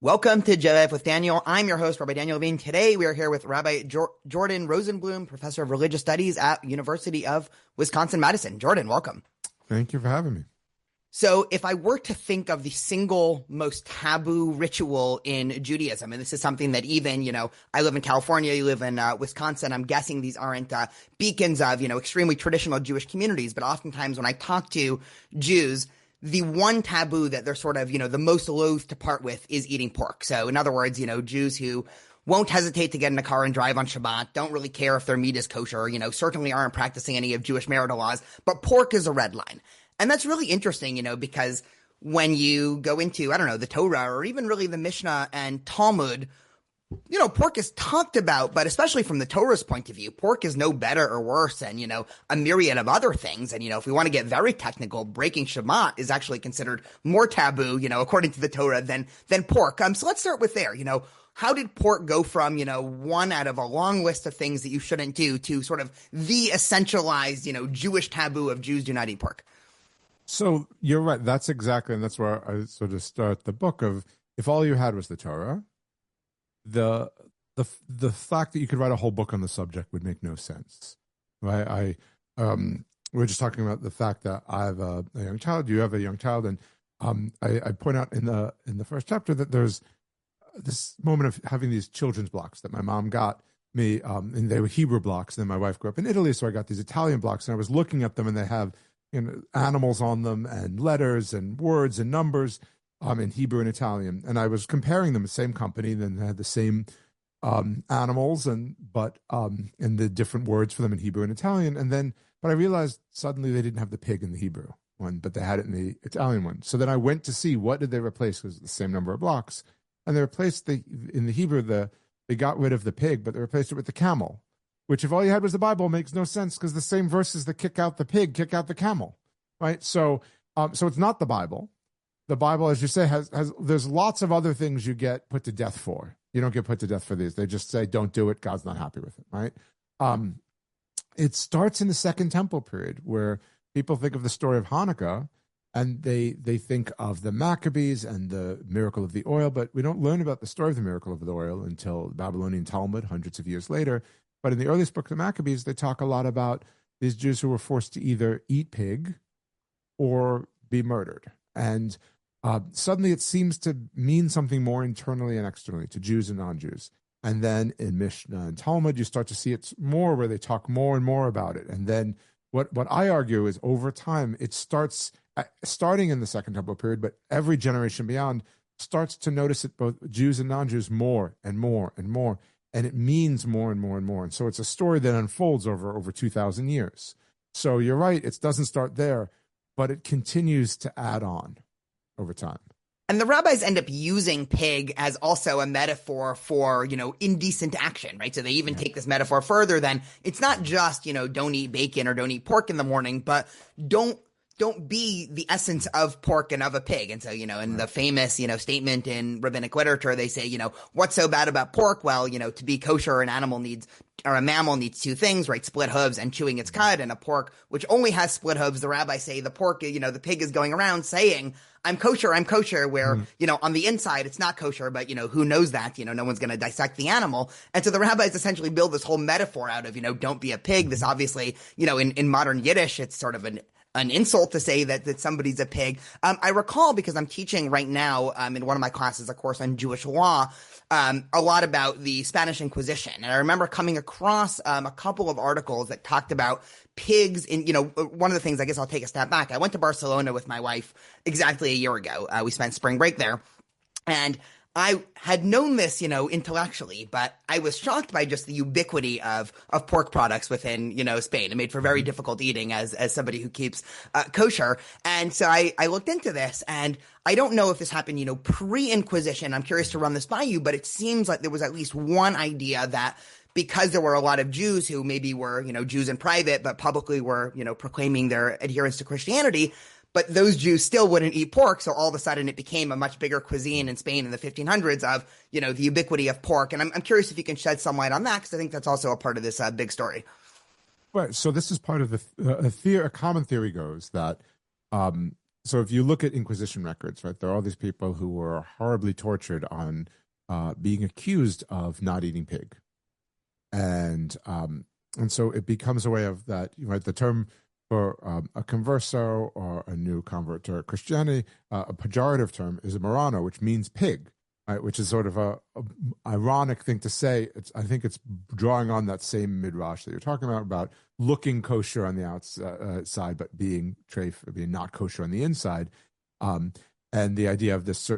Welcome to JLF with Daniel. I'm your host, Rabbi Daniel Levine. Today we are here with Rabbi Jordan Rosenblum, Professor of Religious Studies at University of Wisconsin-Madison. Jordan, welcome. Thank you for having me. So if I were to think of the single most taboo ritual in Judaism, and this is something that even, I live in California, you live in Wisconsin, I'm guessing these aren't beacons of, extremely traditional Jewish communities, but oftentimes when I talk to Jews, the one taboo that they're sort of, the most loath to part with is eating pork. So in other words, Jews who won't hesitate to get in a car and drive on Shabbat, don't really care if their meat is kosher, certainly aren't practicing any of Jewish marital laws, but pork is a red line. And that's really interesting, because when you go into, the Torah or even really the Mishnah and Talmud, pork is talked about, but especially from the Torah's point of view, pork is no better or worse than, a myriad of other things. And, if we want to get very technical, breaking Shabbat is actually considered more taboo, according to the Torah than pork. So let's start with there. How did pork go from, one out of a long list of things that you shouldn't do to sort of the essentialized, Jewish taboo of Jews do not eat pork? So you're right. That's exactly, and that's where I sort of start the book of, if all you had was the Torah, the fact that you could write a whole book on the subject would make no sense, right? We're just talking about the fact that I have a young child. You have a young child, and I point out in the first chapter that there's this moment of having these children's blocks that my mom got me, and they were Hebrew blocks. And then my wife grew up in Italy, so I got these Italian blocks, and I was looking at them, and they have animals on them, and letters, and words, and numbers. In Hebrew and Italian, and I was comparing them, the same company, then they had the same animals, but the different words for them in Hebrew and Italian, but I realized suddenly they didn't have the pig in the Hebrew one, but they had it in the Italian one. So then I went to see what did they replace, because the same number of blocks, and they replaced in the Hebrew they got rid of the pig, but they replaced it with the camel, which if all you had was the Bible makes no sense, because the same verses that kick out the pig kick out the camel, right? So it's not the Bible. The Bible, as you say, there's lots of other things you get put to death for. You don't get put to death for these. They just say, don't do it. God's not happy with it, right? It starts in the Second Temple period, where people think of the story of Hanukkah, and they think of the Maccabees and the miracle of the oil, but we don't learn about the story of the miracle of the oil until the Babylonian Talmud, hundreds of years later. But in the earliest book of the Maccabees, they talk a lot about these Jews who were forced to either eat pig or be murdered. And suddenly it seems to mean something more internally and externally to Jews and non-Jews. And then in Mishnah and Talmud, you start to see it more where they talk more and more about it. And then what I argue is over time, it starting in the Second Temple period, but every generation beyond starts to notice it, both Jews and non-Jews, more and more and more. And it means more and more and more. And so it's a story that unfolds over 2,000 years. So you're right, it doesn't start there, but it continues to add on over time. And the rabbis end up using pig as also a metaphor for, indecent action, right? So they even take this metaphor further than it's not just, don't eat bacon or don't eat pork in the morning, but don't be the essence of pork and of a pig. And so, in the famous, statement in rabbinic literature, they say, what's so bad about pork? Well, to be kosher, a mammal needs two things, right? Split hooves and chewing its cud. And a pork, which only has split hooves, the rabbis say the pork, the pig is going around saying, I'm kosher, where, on the inside, it's not kosher, but, who knows that, no one's going to dissect the animal. And so the rabbis essentially build this whole metaphor out of, don't be a pig. This obviously, in modern Yiddish, it's sort of an insult to say that somebody's a pig. I recall, because I'm teaching right now in one of my classes, a course on Jewish law, a lot about the Spanish Inquisition. And I remember coming across a couple of articles that talked about pigs in, one of the things, I guess I'll take a step back. I went to Barcelona with my wife exactly a year ago. We spent spring break there. And I had known this, intellectually, but I was shocked by just the ubiquity of pork products within, Spain. It made for very difficult eating as somebody who keeps kosher. And so I looked into this, and I don't know if this happened, pre-Inquisition. I'm curious to run this by you, but it seems like there was at least one idea that because there were a lot of Jews who maybe were, Jews in private, but publicly were, proclaiming their adherence to Christianity, but those Jews still wouldn't eat pork. So all of a sudden it became a much bigger cuisine in Spain in the 1500s of, the ubiquity of pork. And I'm curious if you can shed some light on that, because I think that's also a part of this big story. Right. So this is part of a common theory goes that so if you look at Inquisition records, right, there are all these people who were horribly tortured on being accused of not eating pig, and so it becomes a way of that, right? The term for a converso or a new convert to Christianity, a pejorative term is a marrano, which means pig, right? Which is sort of a ironic thing to say. I think it's drawing on that same midrash that you're talking about looking kosher on the outside, but being treif, being not kosher on the inside, and the idea of there's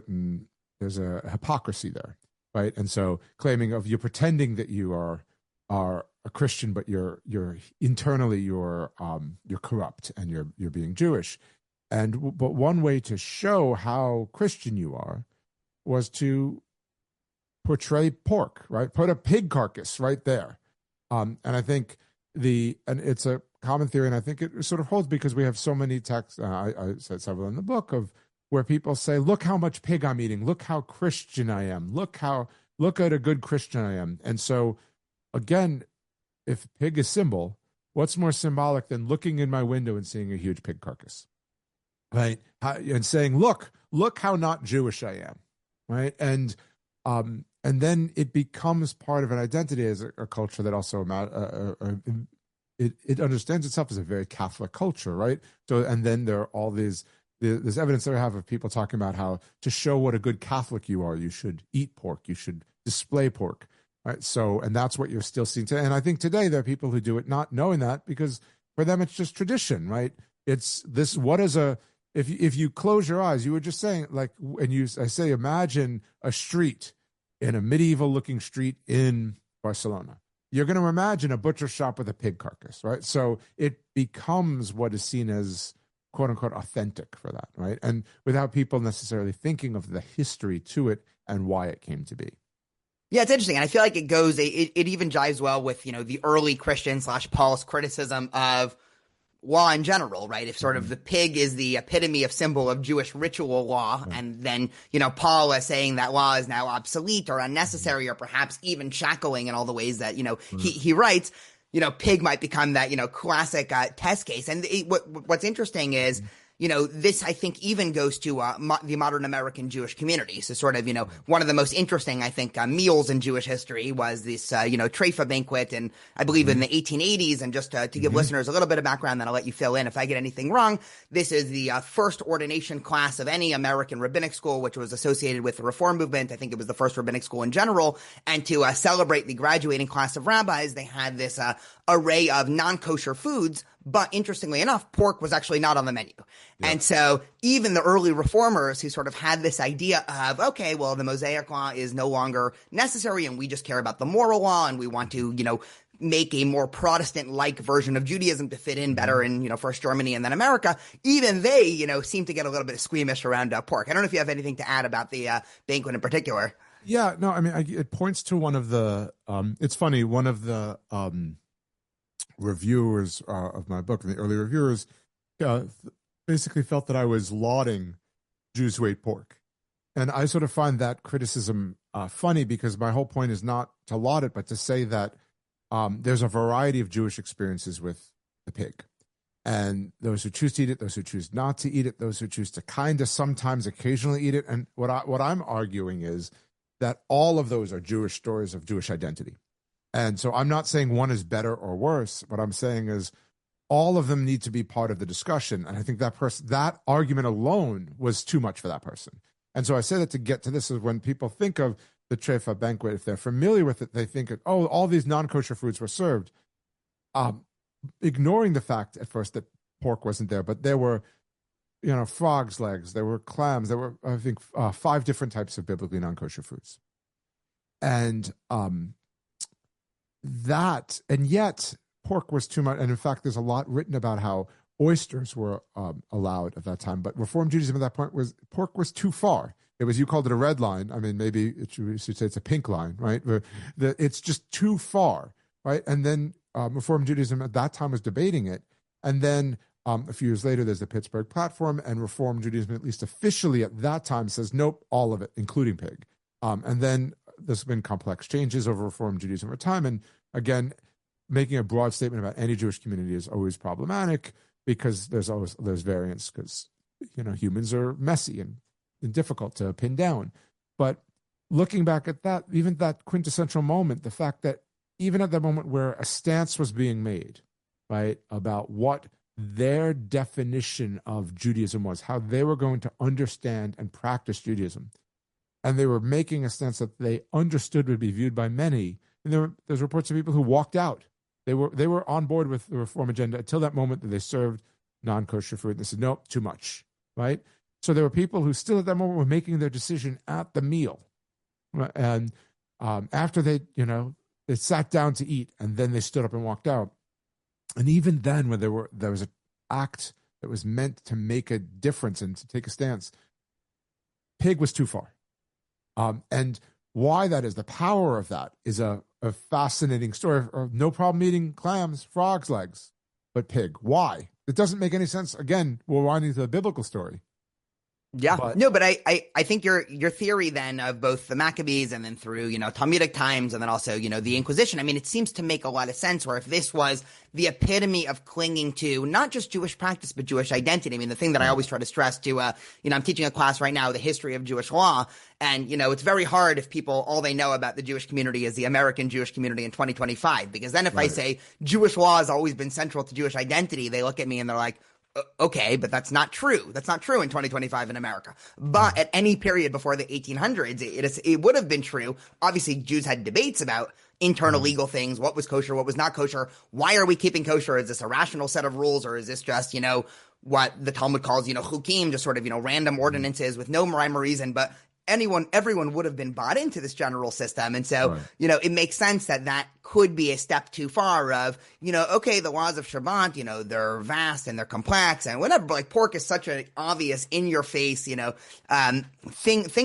a hypocrisy there, right? And so claiming of you're pretending that you are a Christian, but you're internally you're corrupt and you're being Jewish, but one way to show how Christian you are was to portray pork, right? Put a pig carcass right there, and I think and it's a common theory, and I think it sort of holds because we have so many texts. I said several in the book of where people say, "Look how much pig I'm eating. Look how Christian I am. Look at a good Christian I am." And so, again, if pig is symbol, what's more symbolic than looking in my window and seeing a huge pig carcass, right? And saying, "Look how not Jewish I am," right? And then it becomes part of an identity as a culture that also it understands itself as a very Catholic culture, right? So, and then there are all there's evidence that we have of people talking about how to show what a good Catholic you are, you should eat pork, you should display pork, right? So, and that's what you're still seeing today. And I think today there are people who do it not knowing that because for them it's just tradition, right? It's this. What is if you close your eyes, you were just saying I say imagine a street in a medieval looking street in Barcelona. You're going to imagine a butcher shop with a pig carcass, right? So it becomes what is seen as quote unquote authentic for that, right? And without people necessarily thinking of the history to it and why it came to be. Yeah, it's interesting. And I feel like it even jives well with, the early Christian / Paul's criticism of law in general, right? If sort of the pig is the epitome of symbol of Jewish ritual law, right. And then, Paul is saying that law is now obsolete or unnecessary or perhaps even shackling in all the ways that, he writes, pig might become that, classic test case. And what's interesting is, this, I think, even goes to the modern American Jewish community. So sort of, one of the most interesting, I think, meals in Jewish history was this, treifa banquet, and I believe in the 1880s. And just to give listeners a little bit of background, then I'll let you fill in if I get anything wrong. This is the first ordination class of any American rabbinic school, which was associated with the Reform movement. I think it was the first rabbinic school in general. And to celebrate the graduating class of rabbis, they had this array of non-kosher foods. But interestingly enough, pork was actually not on the menu. Yeah. And so even the early reformers who sort of had this idea of, okay, well, the Mosaic law is no longer necessary and we just care about the moral law and we want to, make a more Protestant-like version of Judaism to fit in better in, first Germany and then America, even they, seem to get a little bit squeamish around pork. I don't know if you have anything to add about the banquet in particular. Yeah, no, I mean, it points to one of the, it's funny, one of the reviewers of my book, and the early reviewers, basically felt that I was lauding Jews who ate pork. And I sort of find that criticism funny because my whole point is not to laud it, but to say that there's a variety of Jewish experiences with the pig. And those who choose to eat it, those who choose not to eat it, those who choose to kind of sometimes occasionally eat it. And what I'm arguing is that all of those are Jewish stories of Jewish identity. And so I'm not saying one is better or worse. What I'm saying is all of them need to be part of the discussion. And I think that argument alone was too much for that person. And so I say that to get to this is when people think of the treifa banquet, if they're familiar with it, they think, all these non-kosher foods were served, ignoring the fact at first that pork wasn't there. But there were, frog's legs, there were clams, there were, I think, 5 different types of biblically non-kosher foods. And yet pork was too much. And in fact, there's a lot written about how oysters were allowed at that time, but Reform Judaism at that point pork was too far. It was, you called it a red line. I mean, maybe you should say it's a pink line, right? It's just too far, right? And then Reform Judaism at that time was debating it. And then a few years later, there's the Pittsburgh Platform, and Reform Judaism, at least officially at that time, says, nope, all of it, including pig. And then there's been complex changes over Reform Judaism over time. And again, making a broad statement about any Jewish community is always problematic because there's variance, because humans are messy and difficult to pin down. But looking back at that, even that quintessential moment, the fact that even at the moment where a stance was being made, right, about what their definition of Judaism was, how they were going to understand and practice Judaism, and they were making a stance that they understood would be viewed by many. And there's reports of people who walked out. They were on board with the reform agenda until that moment that they served non-kosher food. They said, nope, too much, right? So there were people who still at that moment were making their decision at the meal. And after they sat down to eat, and then they stood up and walked out. And even then, when there was an act that was meant to make a difference and to take a stance, pig was too far. And why that is, the power of that is a fascinating story. No problem eating clams, frogs' legs, but pig. Why? It doesn't make any sense. Again, we're winding to the biblical story. Yeah, but I think your theory then of both the Maccabees and then through, Talmudic times and then also, the Inquisition, I mean, it seems to make a lot of sense where if this was the epitome of clinging to not just Jewish practice, but Jewish identity. I mean, the thing that I always try to stress to, I'm teaching a class right now, the history of Jewish law. And, it's very hard if people, all they know about the Jewish community is the American Jewish community in 2025. Because then if I say Jewish law has always been central to Jewish identity, they look at me and they're like, okay, but that's not true. That's not true in 2025 in America. But at any period before the 1800s, it would have been true. Obviously, Jews had debates about internal legal things. What was kosher? What was not kosher? Why are we keeping kosher? Is this a rational set of rules, or is this just, what the Talmud calls, chukim, just sort of, random ordinances with no rhyme or reason? But everyone would have been bought into this general system. And so, it makes sense that could be a step too far of, okay, the laws of Shabbat, they're vast and they're complex and whatever, but like pork is such an obvious in your face, thing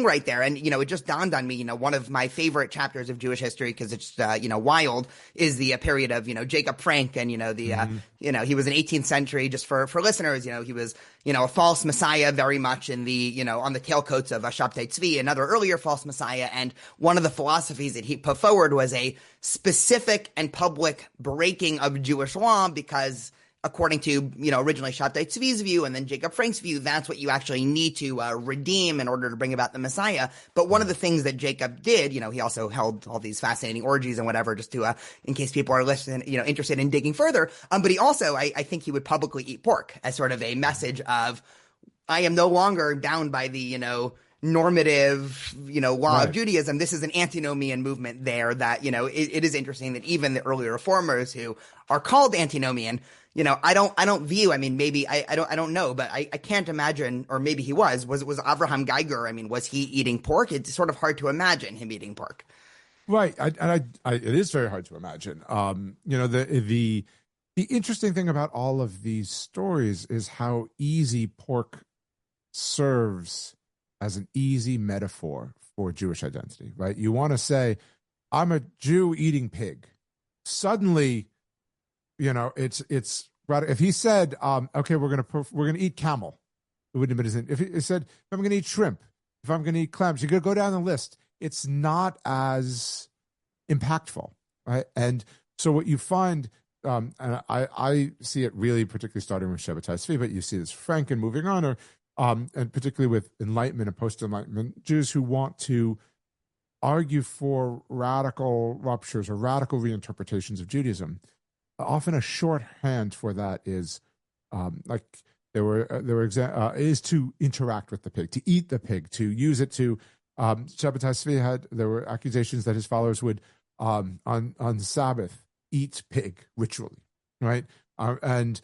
right there. And, it just dawned on me, one of my favorite chapters of Jewish history, because it's, wild, is the period of, Jacob Frank and, he was an 18th century, just for listeners, he was, a false messiah very much in the, on the tailcoats of Shabtai Tzvi, another earlier false messiah. And one of the philosophies that he put forward was a specific and public breaking of Jewish law, because according to, originally Shabtai Tzvi's view and then Jacob Frank's view, that's what you actually need to redeem in order to bring about the Messiah. But one of the things that Jacob did, he also held all these fascinating orgies and whatever, just to, in case people are listening, interested in digging further. But he also, I think he would publicly eat pork as sort of a message of, I am no longer bound by the, normative, law of Judaism. This is an antinomian movement there that, it is interesting that even the earlier reformers who are called antinomian, I don't view, I mean, maybe I don't know, but I can't imagine, or maybe he was Avraham Geiger. I mean, was he eating pork? It's sort of hard to imagine him eating pork. Right. It is very hard to imagine. The interesting thing about all of these stories is how easy pork serves as an easy metaphor for Jewish identity, right? You want to say, I'm a Jew eating pig. Suddenly, it's right. If he said, okay, we're gonna eat camel, it wouldn't have been. If he said, if I'm gonna eat shrimp, if I'm gonna eat clams, you're gonna go down the list. It's not as impactful, right? And so what you find, and I see it really particularly starting with Shabbatai Tzvi, but you see this Frank and moving on, or and particularly with Enlightenment and post-Enlightenment Jews who want to argue for radical ruptures or radical reinterpretations of Judaism. Often a shorthand for that is is to interact with the pig, to eat the pig, to use it to. Shabbatai Tzvi there were accusations that his followers would on Sabbath eat pig ritually, right? And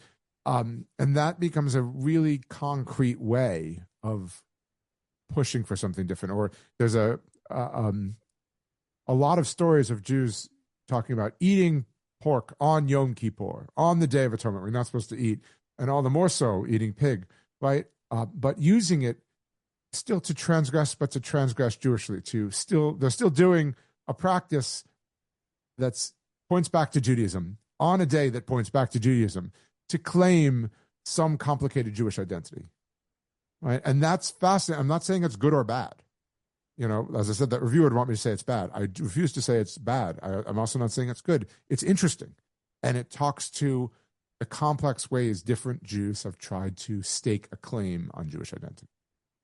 that becomes a really concrete way of pushing for something different. Or there's a lot of stories of Jews talking about eating pork on Yom Kippur, on the Day of Atonement. We're not supposed to eat, and all the more so eating pig, right? But using it still to transgress, but to transgress Jewishly. They're still doing a practice that points back to Judaism on a day that points back to Judaism, to claim some complicated Jewish identity, right? And that's fascinating. I'm not saying it's good or bad. As I said, that reviewer would want me to say it's bad. I refuse to say it's bad. I'm also not saying it's good. It's interesting. And it talks to the complex ways different Jews have tried to stake a claim on Jewish identity.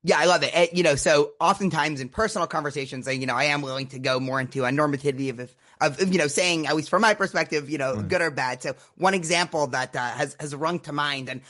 Yeah, I love it. So oftentimes in personal conversations, I am willing to go more into a normativity of saying, at least from my perspective, good or bad. So one example that has rung to mind, and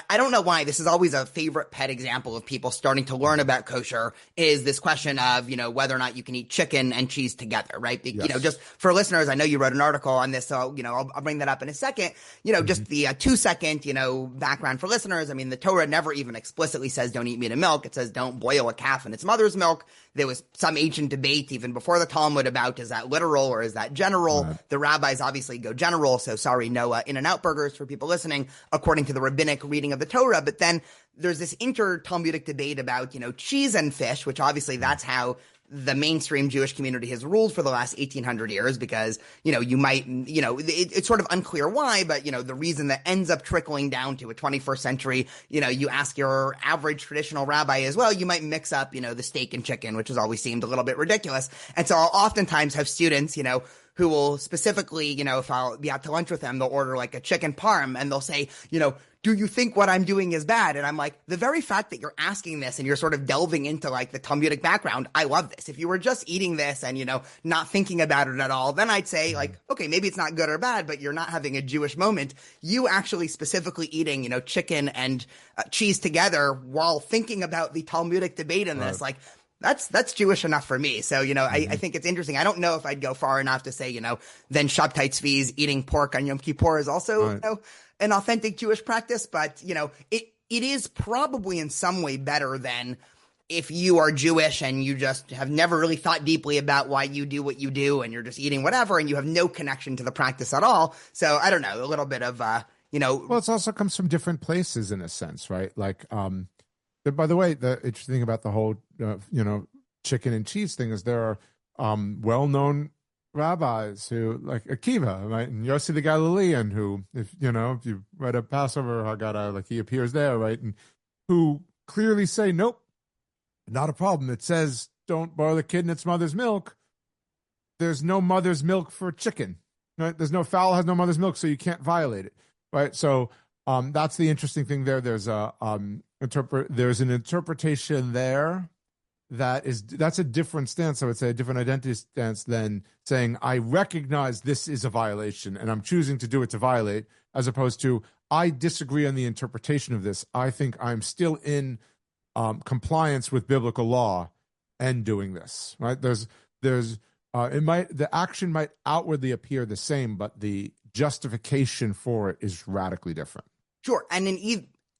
I don't know why this is always a favorite pet example of people starting to learn about kosher, is this question of, whether or not you can eat chicken and cheese together, right? Yes. Just for listeners, I know you wrote an article on this, so, I'll bring that up in a second. Just the 2-second, background for listeners. I mean, the Torah never even explicitly says don't eat meat and milk. It says don't boil a calf in its mother's milk. There was some ancient debate even before the Talmud about, is that literal or is that general? Right. The rabbis obviously go general. So sorry, no In-N-Out burgers for people listening, according to the rabbinic reading of the Torah. But then there's this inter-Talmudic debate about, cheese and fish, which obviously that's how the mainstream Jewish community has ruled for the last 1800 years, because, you might, it's sort of unclear why, but, the reason that ends up trickling down to a 21st century, you ask your average traditional rabbi as well, you might mix up, the steak and chicken, which has always seemed a little bit ridiculous. And so I'll oftentimes have students, who will specifically, if I'll be out to lunch with them, they'll order like a chicken parm and they'll say, do you think what I'm doing is bad? And I'm like, the very fact that you're asking this and you're sort of delving into like the Talmudic background, I love this. If you were just eating this and, not thinking about it at all, then I'd say like, okay, maybe it's not good or bad, but you're not having a Jewish moment. You actually specifically eating, chicken and cheese together while thinking about the Talmudic debate in this, like, that's Jewish enough for me. So, I think it's interesting. I don't know if I'd go far enough to say, then Shabtai Tzvi's eating pork on Yom Kippur is also, an authentic Jewish practice. But, it is probably in some way better than if you are Jewish and you just have never really thought deeply about why you do what you do and you're just eating whatever and you have no connection to the practice at all. So I don't know, a little bit of, Well, it also comes from different places in a sense, right? Like, by the way, the interesting thing about the whole, chicken and cheese thing is there are well-known rabbis who, like Akiva, right, and Yossi the Galilean, who, if you read a Passover Haggadah, like he appears there, right, and who clearly say, nope, not a problem. It says don't boil the kid in its mother's milk. There's no mother's milk for chicken, right? There's no fowl has no mother's milk, so you can't violate it, right? So that's the interesting thing there. There's there's an interpretation there that's a different stance. I would say a different identity stance than saying I recognize this is a violation and I'm choosing to do it to violate, as opposed to I disagree on the interpretation of this. I think I'm still in compliance with biblical law and doing this. Right? The action might outwardly appear the same, but the justification for it is radically different. Sure, and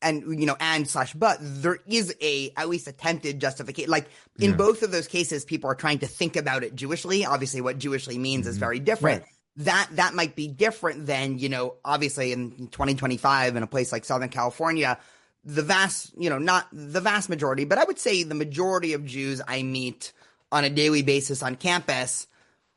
but there is at least attempted justification. Like in both of those cases, people are trying to think about it Jewishly. Obviously, what Jewishly means is very different. Right. That might be different than, obviously in 2025 in a place like Southern California, the vast, not the vast majority, but I would say the majority of Jews I meet on a daily basis on campus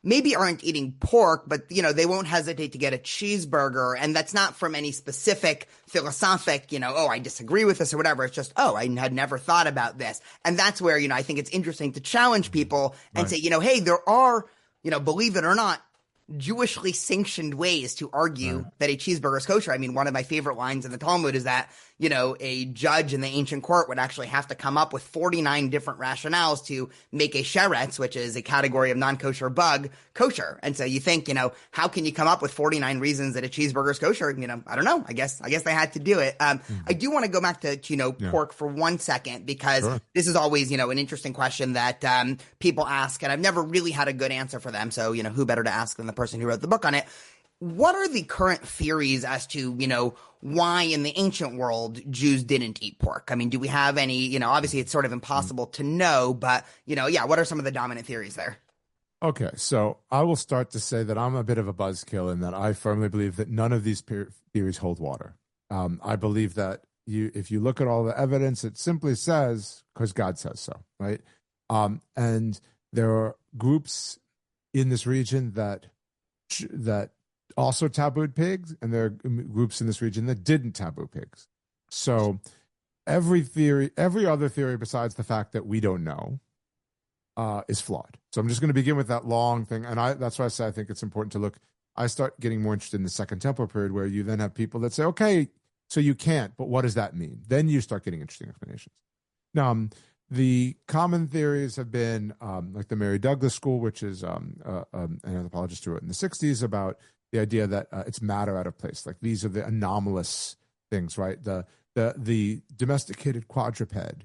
maybe aren't eating pork, but, they won't hesitate to get a cheeseburger. And that's not from any specific philosophic, I disagree with this or whatever. It's just, I had never thought about this. And that's where, I think it's interesting to challenge people and say, hey, there are, believe it or not, Jewishly sanctioned ways to argue that a cheeseburger is kosher. I mean, one of my favorite lines in the Talmud is that, a judge in the ancient court would actually have to come up with 49 different rationales to make a sheretz, which is a category of non-kosher bug, kosher. And so you think, how can you come up with 49 reasons that a cheeseburger is kosher? I don't know. I guess they had to do it. I do want to go back to, pork for 1 second, because this is always, an interesting question that people ask, and I've never really had a good answer for them. So, who better to ask than the person who wrote the book on it? What are the current theories as to, why in the ancient world Jews didn't eat pork? I mean, do we have any, obviously it's sort of impossible to know, but, what are some of the dominant theories there? Okay, so I will start to say that I'm a bit of a buzzkill in that I firmly believe that none of these theories hold water. I believe that if you look at all the evidence, it simply says, because God says so, right? And there are groups in this region that also tabooed pigs, and there are groups in this region that didn't taboo pigs. So every other theory besides the fact that we don't know is flawed. So I'm just going to begin with that long thing, and that's why I say I think it's important to look I start getting more interested in the Second Temple period, where you then have people that say, okay, so you can't, but what does that mean? Then you start getting interesting explanations. Now, the common theories have been like the Mary Douglas school, which is an anthropologist who wrote in the 60s about the idea that it's matter out of place. Like these are the anomalous things, right? The domesticated quadruped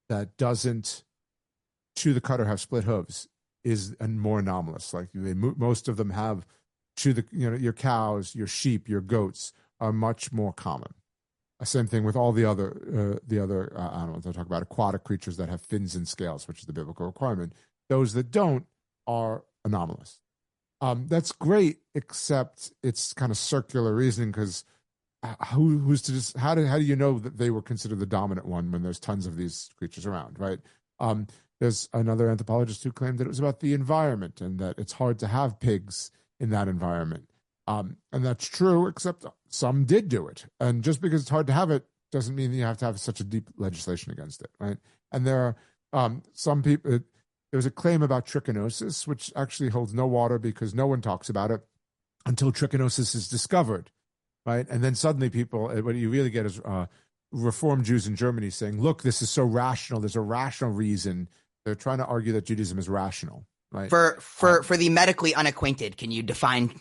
that doesn't chew the cud or have split hooves is more anomalous. Like most of them have your cows, your sheep, your goats are much more common. Same thing with all the other animals. I talk about aquatic creatures that have fins and scales, which is the biblical requirement. Those that don't are anomalous. That's great, except it's kind of circular reasoning, because how do you know that they were considered the dominant one when there's tons of these creatures around, right? There's another anthropologist who claimed that it was about the environment and that it's hard to have pigs in that environment. And that's true, except some did do it. And just because it's hard to have it doesn't mean that you have to have such a deep legislation against it, right? And there are some people, there's a claim about trichinosis, which actually holds no water because no one talks about it until trichinosis is discovered, right? And then suddenly people, what you really get is Reform Jews in Germany saying, look, this is so rational. There's a rational reason. They're trying to argue that Judaism is rational, right? For the medically unacquainted, can you define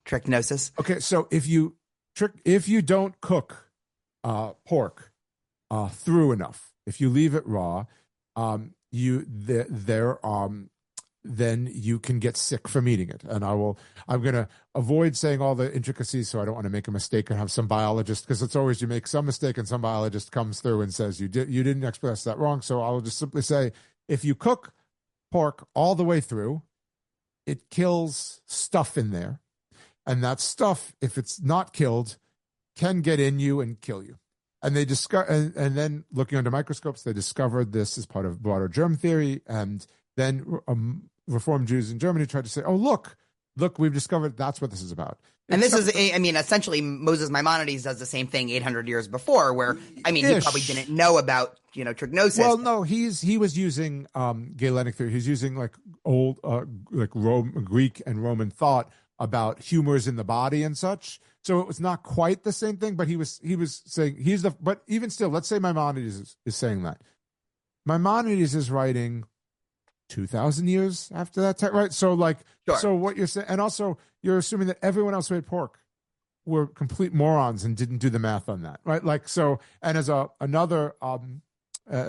trichinosis? Okay, so if you don't cook pork through enough, if you leave it raw, then you can get sick from eating it. And I'm going to avoid saying all the intricacies, so I don't want to make a mistake and have some biologist, because it's always you make some mistake and some biologist comes through and says you didn't express that wrong. So I'll just simply say, if you cook pork all the way through, it kills stuff in there. And that stuff, if it's not killed, can get in you and kill you. And they and then looking under microscopes, they discovered this as part of broader germ theory. And then Reformed Jews in Germany tried to say, oh, look, we've discovered that's what this is about. And this is, essentially Moses Maimonides does the same thing 800 years before, where, he probably didn't know about, trichinosis. Well, no, he was using Galenic theory. He's using like old, Greek and Roman thought about humors in the body and such. So it was not quite the same thing, but he was saying but even still, let's say Maimonides is saying that. Maimonides is writing 2,000 years after that time, right? So sure. So what you're saying, and also you're assuming that everyone else who ate pork were complete morons and didn't do the math on that, right? And as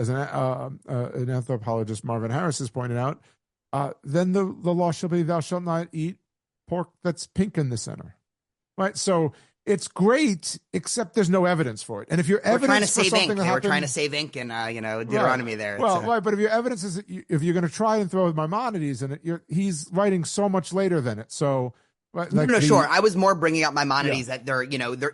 an anthropologist, Marvin Harris has pointed out, then the law shall be, thou shalt not eat pork that's pink in the center, right? So it's great, except there's no evidence for it. And if your evidence for something that happened, we're trying to save ink in Deuteronomy, right there. Well, right, but if your evidence is that if you're going to try and throw with Maimonides in it, he's writing so much later than it. So, right, sure. I was more bringing up Maimonides that there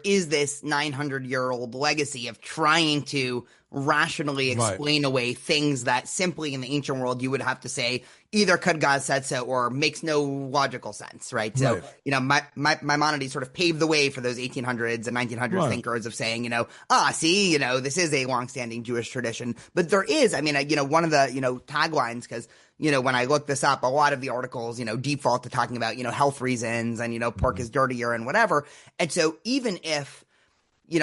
is this 900-year-old legacy of trying to rationally explain away things that simply in the ancient world you would have to say either could God said so or makes no logical sense, right? So, Maimonides sort of paved the way for those 1800s and 1900s thinkers of saying, this is a longstanding Jewish tradition. But there is, one of the, taglines, because, when I look this up, a lot of the articles, default to talking about, health reasons and, pork is dirtier and whatever. And so even if,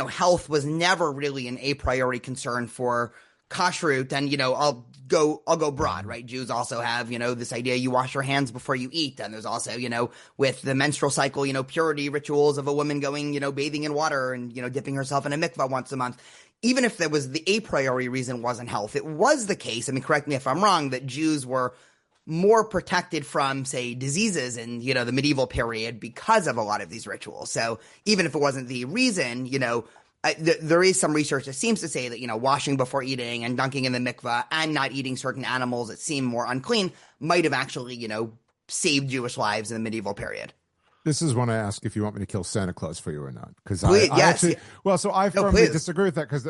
health was never really an a priori concern for kashrut, and I'll go broad, right? Jews also have this idea you wash your hands before you eat, and there's also with the menstrual cycle purity rituals of a woman going bathing in water and dipping herself in a mikvah once a month. Even if there was the a priori reason wasn't health, it was the case, correct me if I'm wrong, that Jews were more protected from, say, diseases in, the medieval period because of a lot of these rituals. So even if it wasn't the reason, there is some research that seems to say that, washing before eating and dunking in the mikvah and not eating certain animals that seem more unclean might have actually, saved Jewish lives in the medieval period. This is when I ask if you want me to kill Santa Claus for you or not. Because I firmly disagree with that, because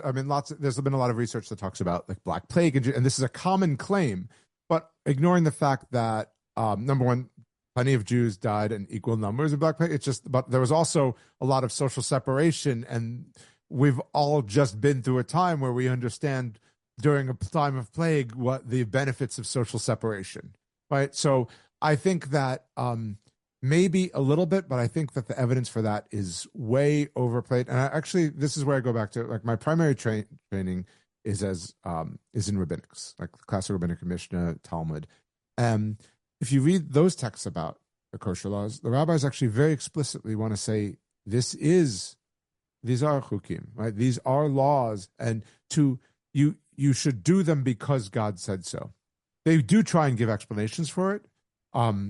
there's been a lot of research that talks about like Black Plague, and this is a common claim. But ignoring the fact that, number one, plenty of Jews died in equal numbers in Black Plague. But there was also a lot of social separation, and we've all just been through a time where we understand during a time of plague what the benefits of social separation, right? So I think that maybe a little bit, but I think that the evidence for that is way overplayed. And this is where I go back to, like, my primary training is in rabbinics, like classical rabbinic Mishnah, Talmud. If you read those texts about the kosher laws, the rabbis actually very explicitly want to say these are chukim, right? These are laws, and you should do them because God said so. They do try and give explanations for it,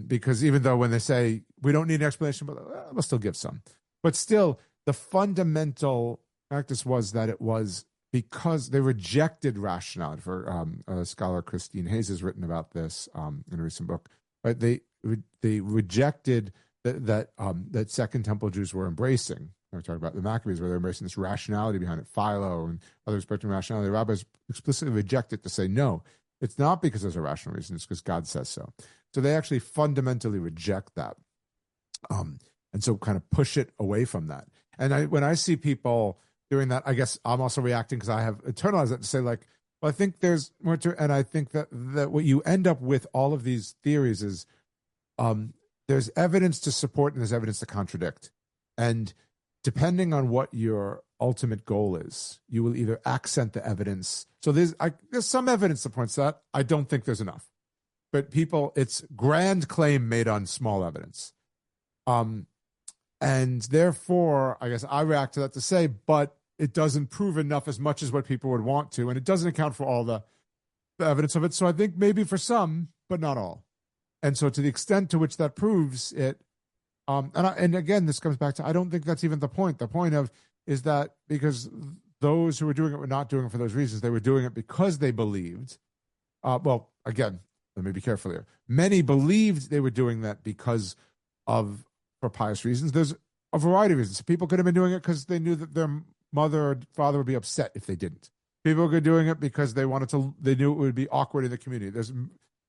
because even though when they say we don't need an explanation, but we'll still give some. But still, the fundamental practice was that it was because they rejected rationality. For a scholar, Christine Hayes, has written about this in a recent book. Right? They rejected that Second Temple Jews were embracing. We're talking about the Maccabees, where they're embracing this rationality behind it. Philo and others expecting rationality. The rabbis explicitly reject it to say, no, it's not because there's a rational reason. It's because God says so. So they actually fundamentally reject that. And so kind of push it away from that. And when I see people doing that, I guess I'm also reacting because I have internalized it to say, like, well, I think there's more to, and I think that what you end up with all of these theories is there's evidence to support and there's evidence to contradict. And depending on what your ultimate goal is, you will either accent the evidence. So there's some evidence that points to that. I don't think there's enough. But it's grand claim made on small evidence. And therefore, I guess I react to that to say, but it doesn't prove enough as much as what people would want to, and it doesn't account for all the evidence of it. So I think maybe for some, but not all. And so to the extent to which that proves it, and again, this comes back to, I don't think that's even the point. The point is that because those who were doing it were not doing it for those reasons. They were doing it because they believed. Well, again, let me be careful here. Many believed they were doing that because for pious reasons. There's a variety of reasons. People could have been doing it because they knew that their mother or father would be upset if they didn't. People were doing it because they knew it would be awkward in the community.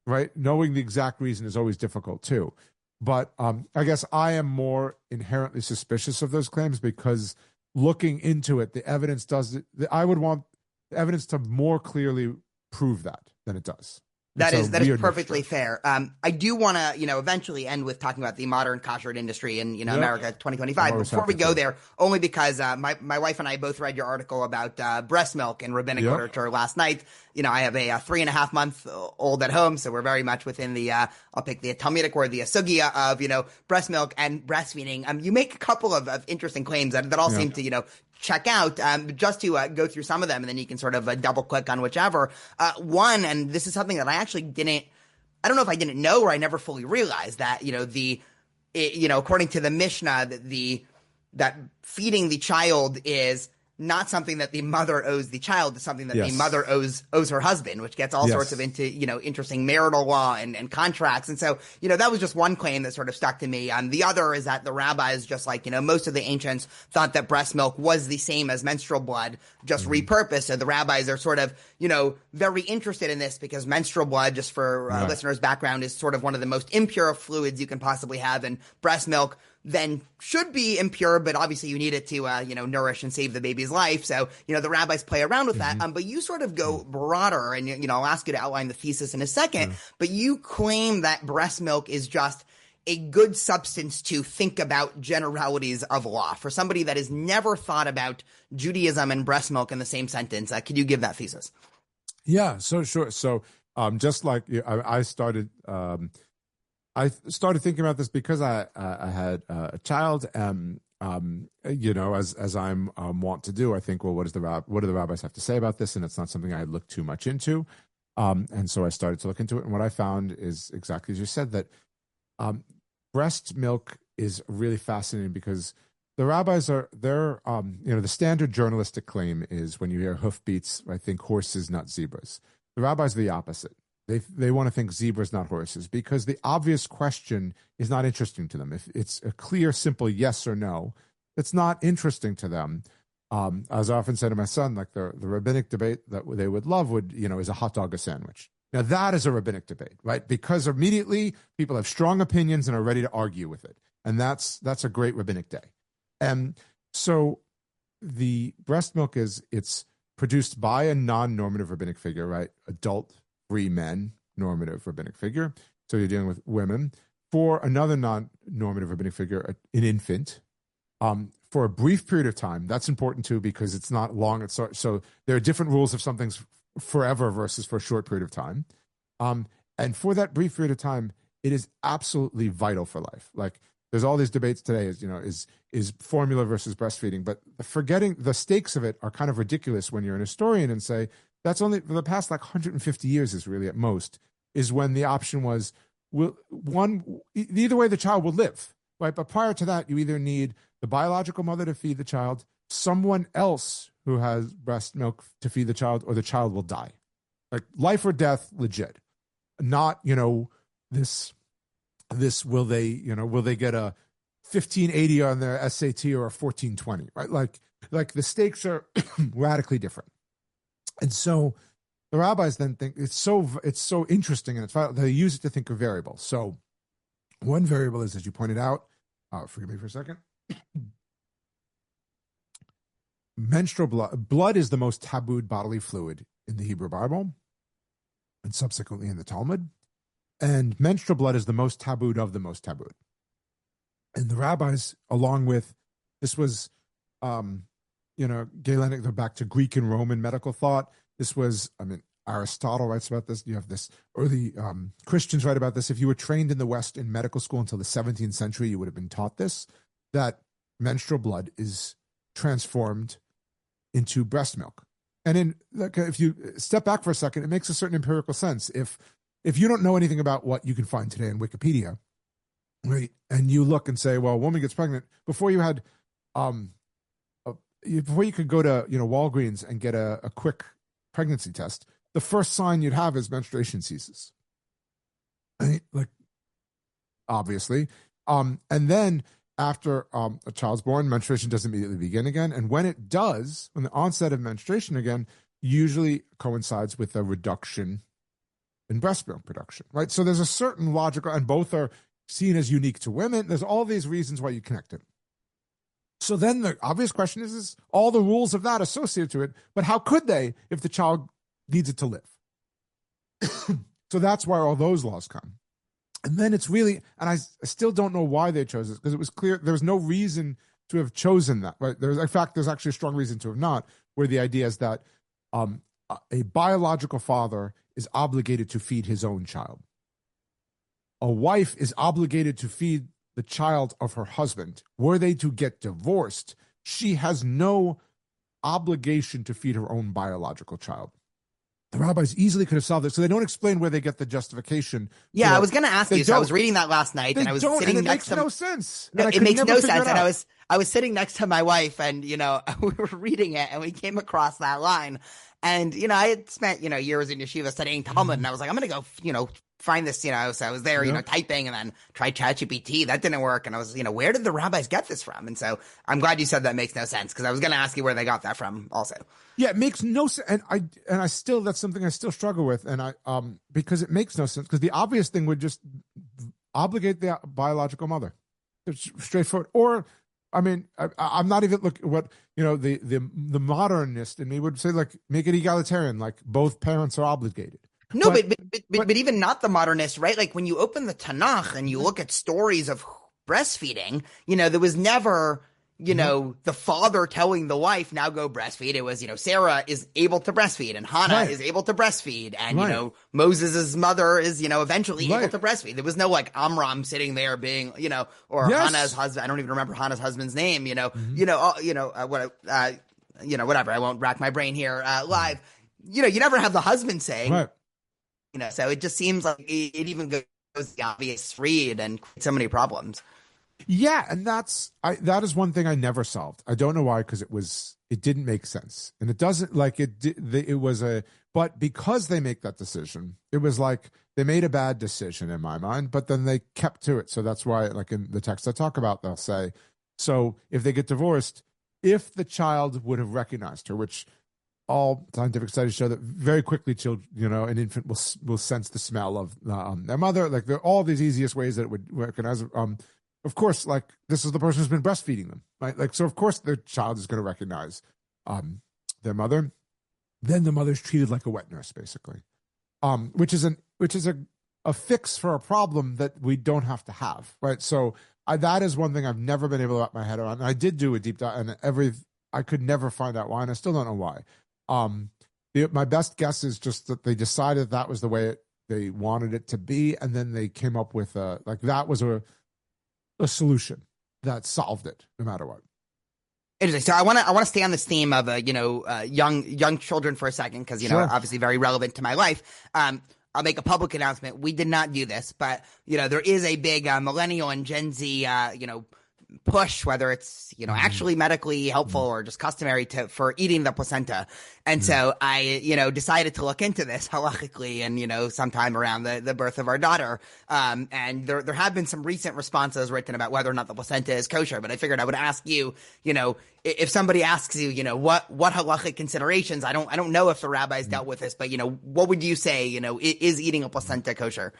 Right? Knowing the exact reason is always difficult too. But I guess I am more inherently suspicious of those claims because looking into it, the evidence I would want the evidence to more clearly prove that than it does. That is perfectly fair. I do want to, eventually end with talking about the modern kashrut industry in, America 2025. Before we go there, only because my wife and I both read your article about breast milk in rabbinic literature last night. I have a 3.5-month-old at home, so we're very much within the, I'll pick the Talmudic word, the sugya of, breast milk and breastfeeding. You make a couple of interesting claims that all seem to, check out, just to go through some of them, and then you can sort of double click on whichever. One, and this is something that I actually I don't know if I didn't know or I never fully realized that, according to the Mishnah, that feeding the child is not something that the mother owes the child, it's something that the mother owes her husband, which gets all sorts of into, interesting marital law and contracts. And so, that was just one claim that sort of stuck to me. The other is that the rabbis, just like, most of the ancients thought that breast milk was the same as menstrual blood, just repurposed. So the rabbis are sort of, very interested in this because menstrual blood, just for listeners' background, is sort of one of the most impure fluids you can possibly have. And breast milk then should be impure, but obviously you need it to, nourish and save the baby's life. So, the rabbis play around with that. But you sort of go broader, and, I'll ask you to outline the thesis in a second. But you claim that breast milk is just a good substance to think about generalities of law. For somebody that has never thought about Judaism and breast milk in the same sentence, could you give that thesis? Yeah, so sure. So just like I started thinking about this because I had a child, as I'm wont to do. I think, well, what do the rabbis have to say about this? And it's not something I had looked too much into. And so I started to look into it. And what I found is exactly as you said, that breast milk is really fascinating because the rabbis the standard journalistic claim is when you hear hoofbeats, I think horses, not zebras. The rabbis are the opposite. They want to think zebras, not horses, because the obvious question is not interesting to them. If it's a clear, simple yes or no, it's not interesting to them. As I often say to my son, like the rabbinic debate that they would love is a hot dog a sandwich. Now that is a rabbinic debate, right? Because immediately people have strong opinions and are ready to argue with it. And that's a great rabbinic day. And so the breast milk it's produced by a non-normative rabbinic figure, right? Adult, free men, normative rabbinic figure. So you're dealing with women for another non-normative rabbinic figure, an infant, for a brief period of time. That's important too, because it's not long. So there are different rules if something's forever versus for a short period of time. And for that brief period of time, it is absolutely vital for life. Like there's all these debates today is formula versus breastfeeding, but forgetting the stakes of it are kind of ridiculous when you're an historian and say that's only for the past like 150 years is really at most is when the option was either way the child will live, right? But prior to that, you either need the biological mother to feed the child, someone else who has breast milk to feed the child, or the child will die. Like life or death, legit. Not, this will they get a 1580 on their SAT or a 1420, right? Like the stakes are radically different. And so the rabbis then think it's so interesting, and they use it to think of variables. So one variable is, as you pointed out, forgive me for a second, menstrual blood is the most tabooed bodily fluid in the Hebrew Bible and subsequently in the Talmud. And menstrual blood is the most tabooed of the most tabooed. And the rabbis, along with, this was, Galenic, back to Greek and Roman medical thought. This was, Aristotle writes about this. You have this early Christians write about this. If you were trained in the West in medical school until the 17th century, you would have been taught this, that menstrual blood is transformed into breast milk. And if you step back for a second, it makes a certain empirical sense. If you don't know anything about what you can find today in Wikipedia, right, and you look and say, well, a woman gets pregnant, before you had, before you could go to Walgreens and get a quick pregnancy test, the first sign you'd have is menstruation ceases, right? Like obviously, and then after a child's born, menstruation doesn't immediately begin again, and when it does, when the onset of menstruation again, usually coincides with a reduction in breast milk production, right? So there's a certain logical, and both are seen as unique to women. There's all these reasons why you connect it. So then the obvious question is all the rules of that associated to it, but how could they if the child needs it to live? So that's why all those laws come. And then it's really, and I still don't know why they chose this, because it was clear there was no reason to have chosen that, right? In fact, there's actually a strong reason to have not, where the idea is that a biological father is obligated to feed his own child. A wife is obligated to feed the child of her husband. Were they to get divorced, she has no obligation to feed her own biological child. The rabbis easily could have solved this, so they don't explain where they get the justification. Yeah, I was going to ask you. So I was reading that last night, and I was sitting next to. It makes no sense. No, it makes no sense. And I was sitting next to my wife, and we were reading it, and we came across that line. And I had spent years in yeshiva studying Talmud, and I was like, I'm going to go find this. So I was there, typing, and then tried ChatGPT. That didn't work, and I was, where did the rabbis get this from? And so I'm glad you said that makes no sense, because I was going to ask you where they got that from, also. Yeah, it makes no sense, and I still, that's something I still struggle with, and because it makes no sense, because the obvious thing would just obligate the biological mother. It's straightforward. Or, I'm not even looking what the modernist in me would say, like, make it egalitarian, like both parents are obligated. No, but even not the modernist, right? Like when you open the Tanakh and you look at stories of breastfeeding, there was never, the father telling the wife, now go breastfeed. It was, Sarah is able to breastfeed, and Hannah is able to breastfeed, and, Moses' mother is, eventually able to breastfeed. There was no like Amram sitting there being, or Hannah's husband. I don't even remember Hannah's husband's name, whatever. I won't rack my brain here live. You never have the husband saying, so it just seems like it even goes the obvious read and so many problems. Yeah, and that is one thing I never solved. I don't know why, because it didn't make sense, and it doesn't but because they make that decision, it was like they made a bad decision in my mind, but then they kept to it. So that's why, like in the text I talk about, they'll say, so if they get divorced, if the child would have recognized her, which all scientific studies show that very quickly, an infant will sense the smell of their mother. Like there are all these easiest ways that it would recognize. Of course, like this is the person who's been breastfeeding them, right? Like, so of course their child is going to recognize their mother. Then the mother's treated like a wet nurse, basically, which is a a fix for a problem that we don't have to have, right? So that is one thing I've never been able to wrap my head around. And I did do a deep dive, and I could never find out why, and I still don't know why. My best guess is just that they decided that was the way they wanted it to be, and then they came up with that was a solution that solved it, no matter what. Interesting. So I want to stay on this theme of young children for a second, because Sure. obviously very relevant to my life. I'll make a public announcement. We did not do this, but there is a big millennial and Gen Z push, whether it's actually medically helpful or just customary for eating the placenta. And so I decided to look into this halachically, and sometime around the birth of our daughter, and there have been some recent responses written about whether or not the placenta is kosher, but I figured I would ask you, if somebody asks you, what halachic considerations, I don't know if the rabbis dealt with this, but what would you say, is eating a placenta kosher?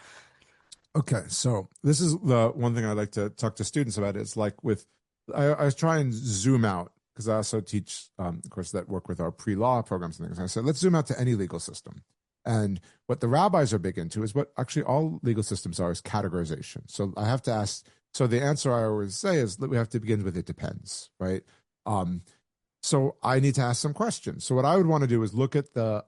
Okay, so this is the one thing I like to talk to students about. Is like I try and zoom out, because I also teach, of course, that work with our pre-law programs and things. And I said, let's zoom out to any legal system. And what the rabbis are big into is what actually all legal systems are, is categorization. So I have to ask, so the answer I always say is that we have to begin with it depends, right? So I need to ask some questions. So what I would want to do is look at the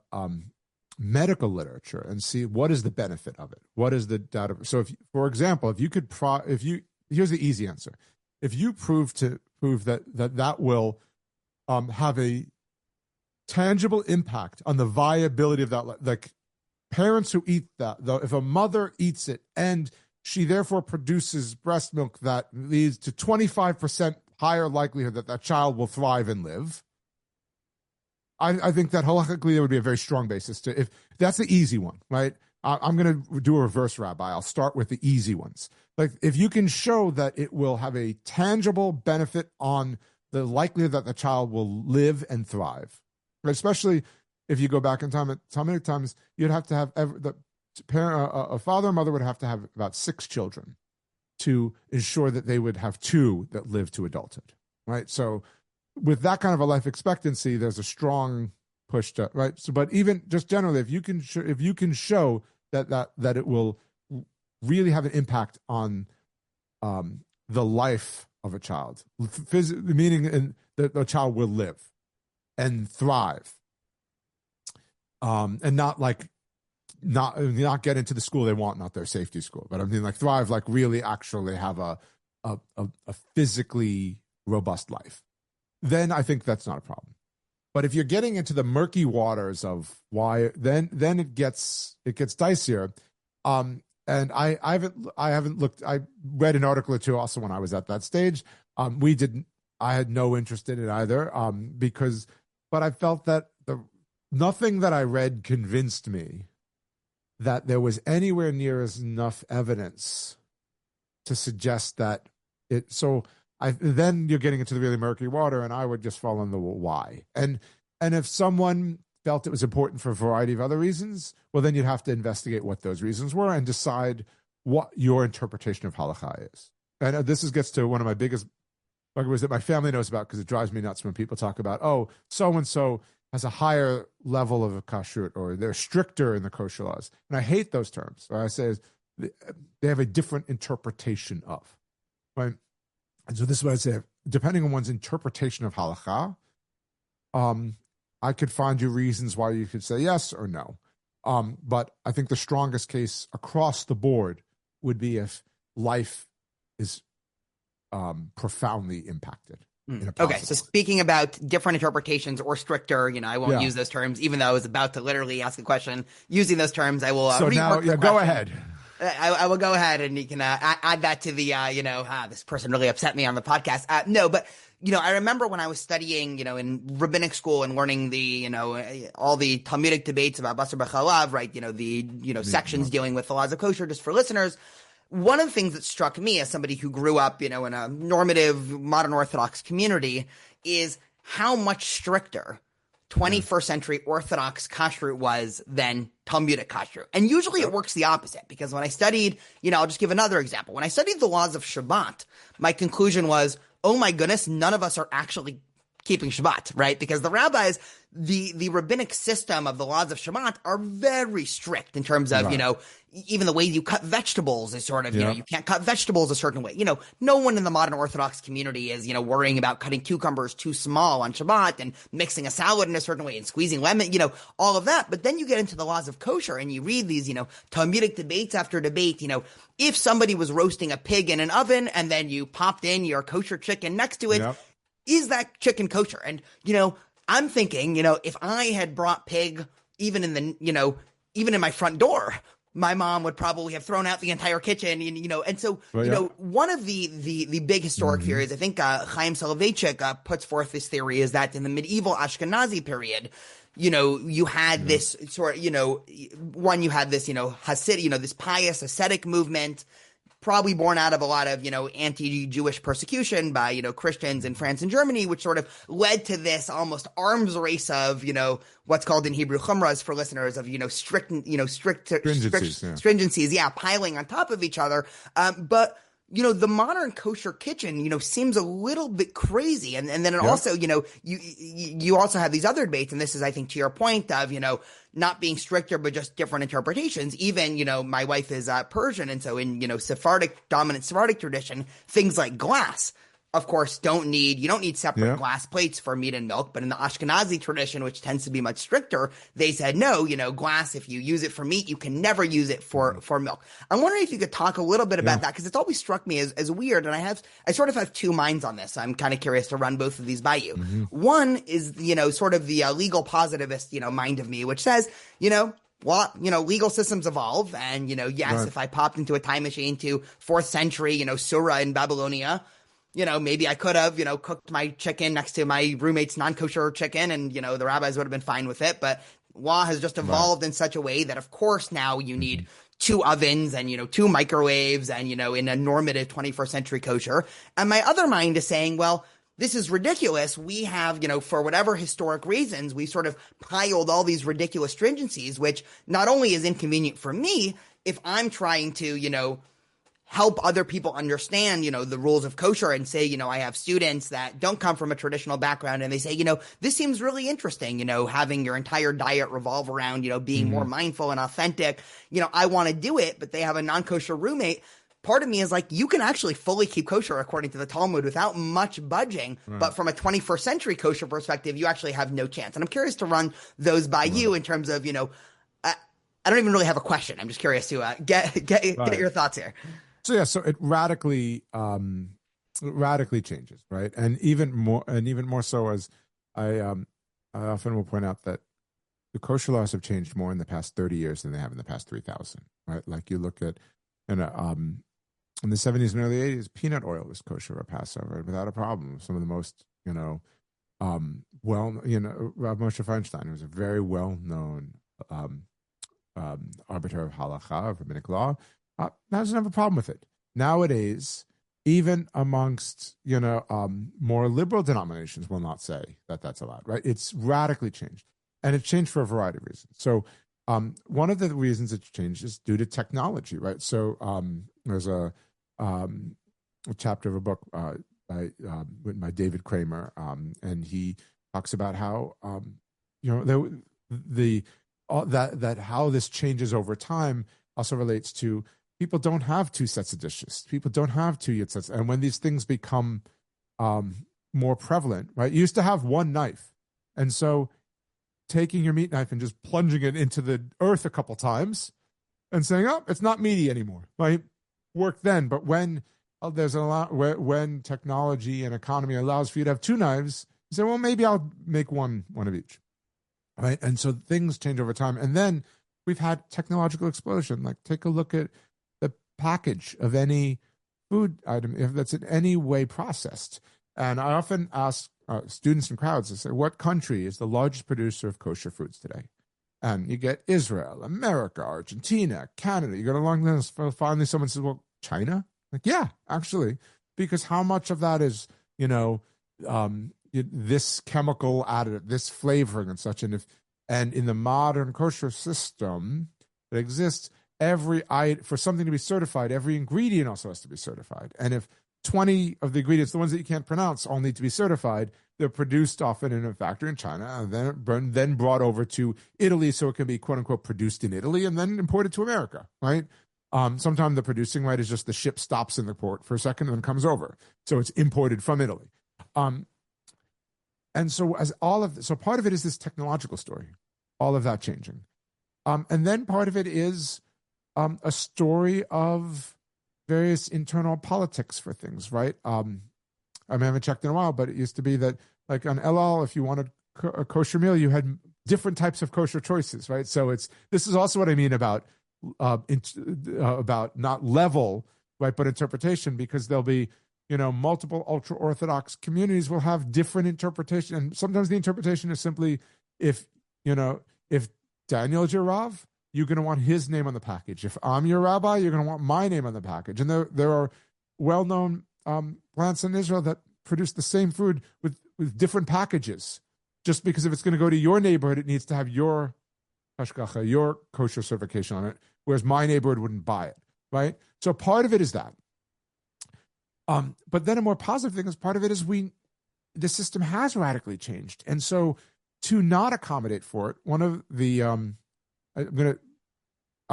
medical literature and see what is the benefit of it. What is the data? So for example, here's the easy answer. If you prove that will have a tangible impact on the viability of that, like parents who eat that, though, if a mother eats it and she therefore produces breast milk that leads to 25% higher likelihood that that child will thrive and live, I think that halakhically there would be a very strong basis to, if that's the easy one, right? I'm going to do a reverse rabbi. I'll start with the easy ones. Like if you can show that it will have a tangible benefit on the likelihood that the child will live and thrive, especially if you go back in time, how many times you'd have to have a father and mother would have to have about 6 children to ensure that they would have 2 that live to adulthood, right? So with that kind of a life expectancy, there's a strong push to, right? So, but even just generally, if you can show that it will really have an impact on the life of a child, meaning the child will live and thrive, and not get into the school they want, not their safety school, but I mean like thrive, like really actually have a physically robust life, then I think that's not a problem. But if you're getting into the murky waters of why, then it gets dicier. And I haven't looked. I read an article or two also when I was at that stage. I had no interest in it either, but I felt that nothing that I read convinced me that there was anywhere near as enough evidence to suggest that it. So then you're getting into the really murky water, and I would just fall in the why. And if someone felt it was important for a variety of other reasons, well, then you'd have to investigate what those reasons were and decide what your interpretation of halakha is. And this gets to one of my biggest bugbears that my family knows about, because it drives me nuts when people talk about, oh, so-and-so has a higher level of a kashrut, or they're stricter in the kosher laws. And I hate those terms. What I say is they have a different interpretation of, right? And so this is what I'd say, depending on one's interpretation of halakha, I could find you reasons why you could say yes or no. But I think the strongest case across the board would be if life is profoundly impacted. Okay, so speaking about different interpretations or stricter, I won't use those terms, even though I was about to literally ask a question using those terms. I will so now, go ahead. I will go ahead, and you can add that to the, this person really upset me on the podcast. No, but, I remember when I was studying, in rabbinic school and learning the, all the Talmudic debates about Basar B'Chalav, right? The sections dealing with the laws of kosher, just for listeners. One of the things that struck me as somebody who grew up, in a normative modern Orthodox community is how much stricter 21st century Orthodox kashrut was than Talmudic kashrut. And usually it works the opposite, because when I studied, I'll just give another example. When I studied the laws of Shabbat, my conclusion was, oh my goodness, none of us are actually keeping Shabbat, right? Because the rabbis, the rabbinic system of the laws of Shabbat are very strict in terms of, even the way you cut vegetables is sort of, you can't cut vegetables a certain way. No one in the modern Orthodox community is, worrying about cutting cucumbers too small on Shabbat and mixing a salad in a certain way and squeezing lemon, all of that. But then you get into the laws of kosher and you read these, Talmudic debates after debate, if somebody was roasting a pig in an oven and then you popped in your kosher chicken next to it, is that chicken kosher? And, I'm thinking, if I had brought pig even in the, even in my front door, my mom would probably have thrown out the entire kitchen, and so, one of the big historic theories, I think Chaim Soloveitchik puts forth this theory, is that in the medieval Ashkenazi period, you had this sort of, you had this, Hasid, this pious ascetic movement, probably born out of a lot of, anti-Jewish persecution by, Christians in France and Germany, which sort of led to this almost arms race of, what's called in Hebrew chumras for listeners of, strict stringencies, piling on top of each other. But the modern kosher kitchen, seems a little bit crazy. And then it also, you also have these other debates. And this is, I think, to your point of, not being stricter, but just different interpretations. Even, my wife is Persian. And so in, dominant Sephardic tradition, things like glass, of course, you don't need separate glass plates for meat and milk. But in the Ashkenazi tradition, which tends to be much stricter, they said, no, glass, if you use it for meat, you can never use it for milk. I'm wondering if you could talk a little bit about that, because it's always struck me as weird. And I sort of have two minds on this. I'm kind of curious to run both of these by you. One is, sort of the legal positivist, mind of me, which says, legal systems evolve. And, if I popped into a time machine to 4th century, Surah in Babylonia, maybe I could have, cooked my chicken next to my roommate's non-kosher chicken and, the rabbis would have been fine with it. But law has just evolved in such a way that, of course, now you need 2 ovens and, 2 microwaves and, in a normative 21st century kosher. And my other mind is saying, well, this is ridiculous. We have, for whatever historic reasons, we sort of piled all these ridiculous stringencies, which not only is inconvenient for me, if I'm trying to, help other people understand, the rules of kosher and say, I have students that don't come from a traditional background and they say, this seems really interesting, having your entire diet revolve around, being more mindful and authentic. I want to do it, but they have a non-kosher roommate. Part of me is like, you can actually fully keep kosher according to the Talmud without much budging. Right. But from a 21st century kosher perspective, you actually have no chance. And I'm curious to run those by you in terms of, I don't even really have a question. I'm just curious to get your thoughts here. So it radically changes, right? And even more so, as I often will point out, that the kosher laws have changed more in the past 30 years than they have in the past 3,000, right? Like you look at, in the 70s and early 80s, peanut oil was kosher at Passover without a problem. Some of the most, Rav Moshe Feinstein was a very well-known arbiter of halakha, of rabbinic law. Doesn't have a problem with it. Nowadays, even amongst, more liberal denominations will not say that that's allowed, right? It's radically changed. And it's changed for a variety of reasons. So one of the reasons it's changed is due to technology, right? So there's a chapter of a book written by David Kramer, and he talks about how, how this changes over time also relates to people don't have 2 sets of dishes. People don't have 2 sets. And when these things become more prevalent, right? You used to have 1 knife. And so taking your meat knife and just plunging it into the earth a couple times and saying, oh, it's not meaty anymore, right? Worked then. But when when technology and economy allows for you to have 2 knives, you say, well, maybe I'll make one of each, right? And so things change over time. And then we've had technological explosion. Like, take a look at the package of any food item, if that's in any way processed. And I often ask students and crowds, I say, what country is the largest producer of kosher foods today? And you get Israel, America, Argentina, Canada. You go along this, finally someone says, well, China? Like, yeah, actually, because how much of that is, this chemical additive, this flavoring and such. And in the modern kosher system that exists, for something to be certified, every ingredient also has to be certified. And if 20 of the ingredients, the ones that you can't pronounce, all need to be certified. They're produced often in a factory in China and then brought over to Italy so it can be, quote unquote, produced in Italy and then imported to America, right? Sometimes the producing right is just the ship stops in the port for a second and then comes over. So it's imported from Italy. And so so part of it is this technological story, all of that changing. And then part of it is a story of various internal politics for things, right? I haven't checked in a while, but it used to be that, like on El Al, if you wanted a kosher meal, you had different types of kosher choices, right? So this is also what I mean about not level, right, but interpretation, because there'll be, multiple ultra-Orthodox communities will have different interpretation, and sometimes the interpretation is simply if Daniel's your Rav, you're going to want his name on the package. If I'm your rabbi, you're going to want my name on the package. And there are well-known plants in Israel that produce the same food with different packages. Just because if it's going to go to your neighborhood, it needs to have your hashgacha, your kosher certification on it, whereas my neighborhood wouldn't buy it, right? So part of it is that. But then a more positive thing is part of it is the system has radically changed. And so to not accommodate for it, one of the I'm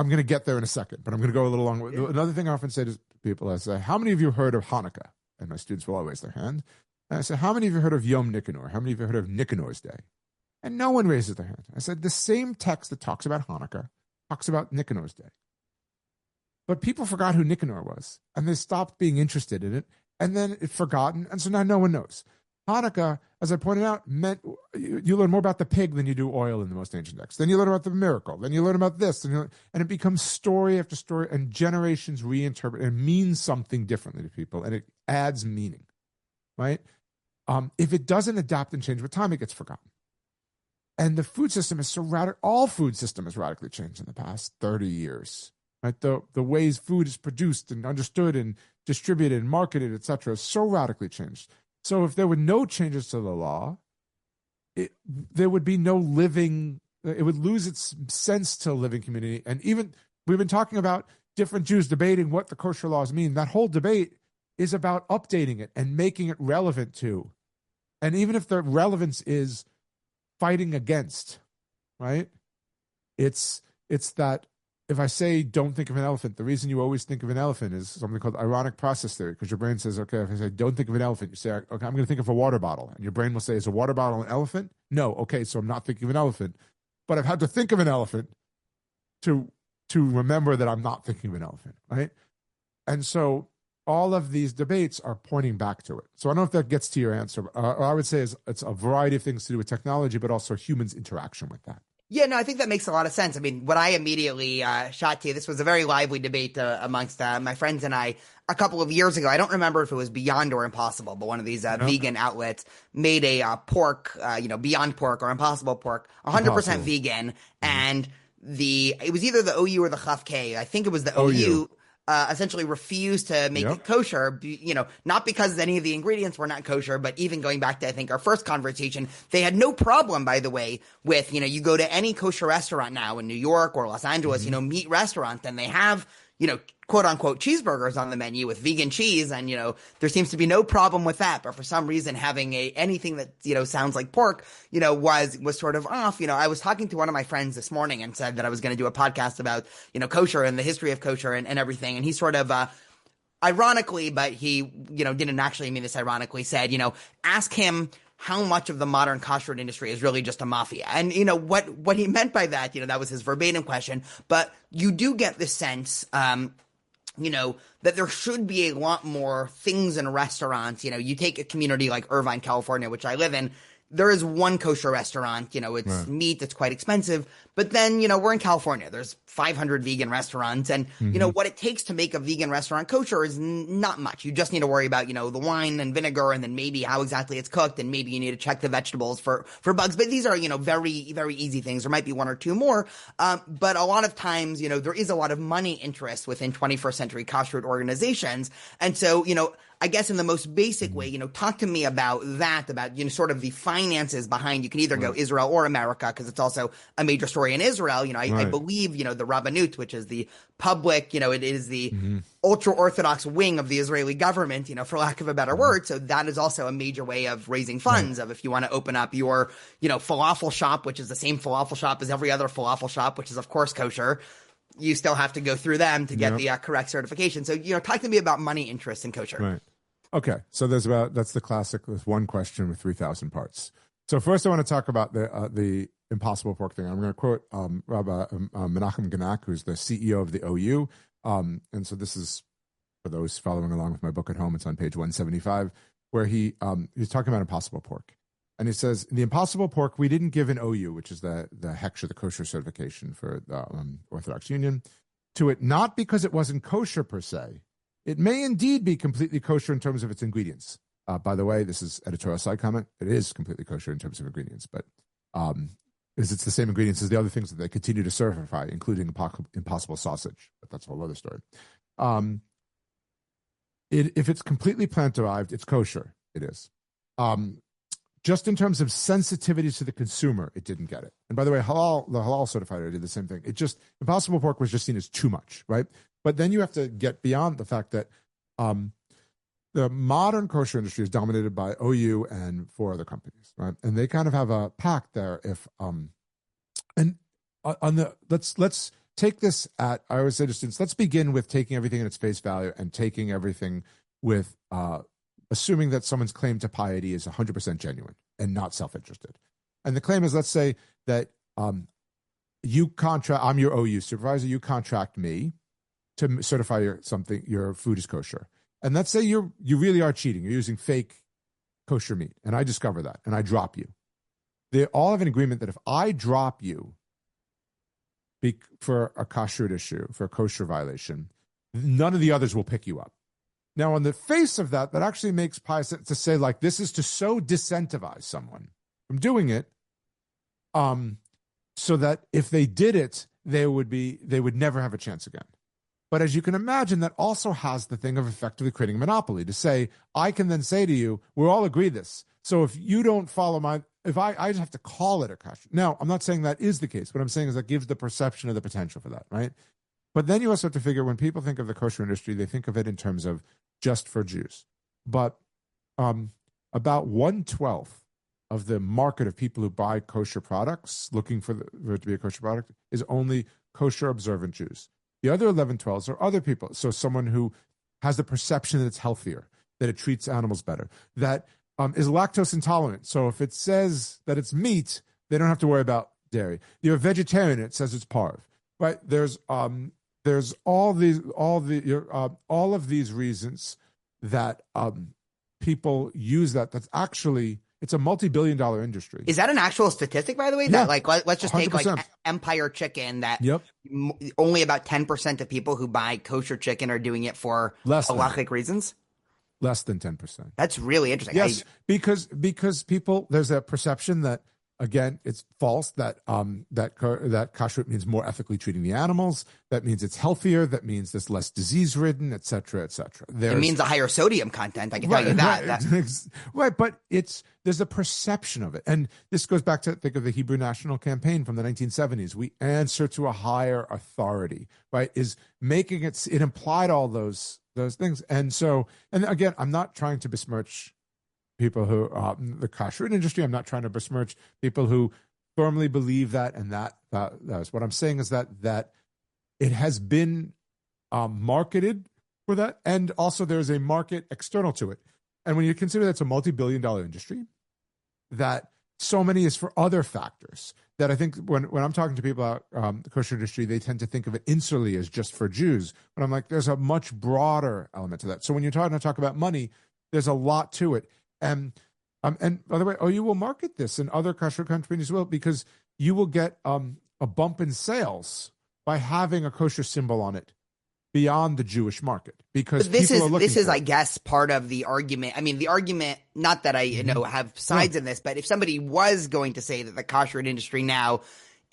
gonna get there in a second, but I'm gonna go a little long. Yeah. Another thing I often say to people, I say, how many of you heard of Hanukkah? And my students will always raise their hand. And I say, how many of you heard of Yom Nicanor? How many of you heard of Nicanor's Day? And no one raises their hand. I said, the same text that talks about Hanukkah talks about Nicanor's Day. But people forgot who Nicanor was, and they stopped being interested in it, and then it's forgotten, and so now no one knows. Hanukkah, as I pointed out, meant you learn more about the pig than you do oil in the most ancient texts. Then you learn about the miracle. Then you learn about this. And it becomes story after story, and generations reinterpret and means something differently to people, and it adds meaning, right? If it doesn't adapt and change with time, it gets forgotten. And the food system is so radical. All food system has radically changed in the past 30 years, right? The ways food is produced and understood and distributed and marketed, etc., is so radically changed. So if there were no changes to the law, there would be no living, it would lose its sense to a living community. And even, we've been talking about different Jews debating what the kosher laws mean. That whole debate is about updating it and making it relevant to. And even if the relevance is fighting against, right? It's that if I say don't think of an elephant, the reason you always think of an elephant is something called ironic process theory, because your brain says, okay, if I say don't think of an elephant, you say, okay, I'm going to think of a water bottle. And your brain will say, is a water bottle an elephant? No. Okay, so I'm not thinking of an elephant. But I've had to think of an elephant to remember that I'm not thinking of an elephant, right? And so all of these debates are pointing back to it. So I don't know if that gets to your answer. I would say it's a variety of things to do with technology, but also humans' interaction with that. Yeah, no, I think that makes a lot of sense. I mean, what I immediately shot to, this was a very lively debate amongst my friends and I a couple of years ago. I don't remember if it was Beyond or Impossible, but one of these vegan outlets made a pork, Beyond Pork or Impossible Pork, 100% vegan. And it was either the OU or the Chaf K. I think it was the OU. Essentially refused to make it kosher, not because any of the ingredients were not kosher, but even going back to, I think, our first conversation, they had no problem, by the way, with, you go to any kosher restaurant now in New York or Los Angeles, meat restaurant, and they have, quote unquote cheeseburgers on the menu with vegan cheese. And, there seems to be no problem with that. But for some reason, having anything that, sounds like pork, was sort of off. I was talking to one of my friends this morning and said that I was going to do a podcast about, kosher and the history of kosher and everything. And he sort of, ironically, but he, didn't actually mean this ironically, said, ask him how much of the modern kashrut industry is really just a mafia. And, what he meant by that, that was his verbatim question. But you do get the sense, that there should be a lot more things in restaurants. You take a community like Irvine, California, which I live in. There is one kosher restaurant, it's meat that's quite expensive. But then, we're in California. There's 500 vegan restaurants. And, what it takes to make a vegan restaurant kosher is not much. You just need to worry about, the wine and vinegar and then maybe how exactly it's cooked. And maybe you need to check the vegetables for bugs. But these are, very, very easy things. There might be one or two more. But a lot of times, there is a lot of money interest within 21st century kashrut organizations. And so, I guess in the most basic way, talk to me about that, about, sort of the finances behind, you can either go Israel or America, because it's also a major story in Israel. I believe, the Rabbanut, which is the public, it is the ultra-Orthodox wing of the Israeli government, for lack of a better word. So that is also a major way of raising funds of if you want to open up your, falafel shop, which is the same falafel shop as every other falafel shop, which is of course kosher. You still have to go through them to get the correct certification. So, talk to me about money interest in kosher. Right. Okay. So that's the classic, there's one question with 3,000 parts. So first I want to talk about the impossible pork thing. I'm going to quote Rabbi Menachem Ganak, who's the CEO of the OU. And so this is, for those following along with my book at home, it's on page 175, where he's talking about impossible pork. And he says, the impossible pork we didn't give an OU, which is the Heksher, the kosher certification for the Orthodox Union, to it not because it wasn't kosher per se. It may indeed be completely kosher in terms of its ingredients. By the way, this is editorial side comment. It is completely kosher in terms of ingredients, but it's the same ingredients as the other things that they continue to certify, including impossible sausage. But that's a whole other story. If it's completely plant-derived, it's kosher. It is. Just in terms of sensitivity to the consumer, it didn't get it. And by the way, the halal certifier did the same thing. Impossible pork was just seen as too much, right? But then you have to get beyond the fact that the modern kosher industry is dominated by OU and 4 other companies, right? And they kind of have a pact there. Let's take this at, I always say, let's begin with taking everything at its face value and taking everything with assuming that someone's claim to piety is 100% genuine and not self-interested. And the claim is, let's say that I'm your OU supervisor, you contract me to certify your food is kosher. And let's say you really are cheating. You're using fake kosher meat. And I discover that and I drop you. They all have an agreement that if I drop you for a kashrut issue, for a kosher violation, none of the others will pick you up. Now, on the face of that actually makes pious sense to say, like, this is to so disincentivize someone from doing it, so that if they did it, they would never have a chance again. But as you can imagine, that also has the thing of effectively creating a monopoly to say, I can then say to you, we'll all agree this. So if you don't follow I just have to call it a kashrut. Now, I'm not saying that is the case. What I'm saying is that gives the perception of the potential for that, right? But then you also have to figure, when people think of the kosher industry, they think of it in terms of just for Jews. But about 1/12 of the market of people who buy kosher products, looking for it to be a kosher product, is only kosher observant Jews. The other 11/12 are other people. So someone who has the perception that it's healthier, that it treats animals better, that is lactose intolerant. So if it says that it's meat, they don't have to worry about dairy. You're a vegetarian, it says it's parv. Right? There's all of these reasons that people use that. That's actually, it's a multi-billion-dollar industry. Is that an actual statistic, by the way? Yeah, that let's just 100%. take Empire Chicken, that only about 10% of people who buy kosher chicken are doing it for halachic reasons? Less than 10%. That's really interesting. Yes, because people, there's a perception that, again, it's false, that that kashrut means more ethically treating the animals. That means it's healthier. That means it's less disease-ridden, et cetera, et cetera. It means a higher sodium content. I can tell you that. Right, but there's a perception of it. And this goes back to, think of the Hebrew National Campaign from the 1970s. We answer to a higher authority, right? Is making it implied all those things. And so, and again, I'm not trying to besmirch people who the kashrut industry. I'm not trying to besmirch people who firmly believe that, and that's what I'm saying is that it has been marketed for that, and also there's a market external to it. And when you consider that it's a multi-billion-dollar industry, that so many is for other factors. That I think when I'm talking to people about the kosher industry, they tend to think of it insularly as just for Jews. But I'm like, there's a much broader element to that. So when you're talking about money, there's a lot to it. And by the way, you will market this in other kosher companies as well, because you will get a bump in sales by having a kosher symbol on it beyond the Jewish market. Because this is, I guess, part of the argument. I mean, the argument, not that I have sides in this, but if somebody was going to say that the kashrut industry now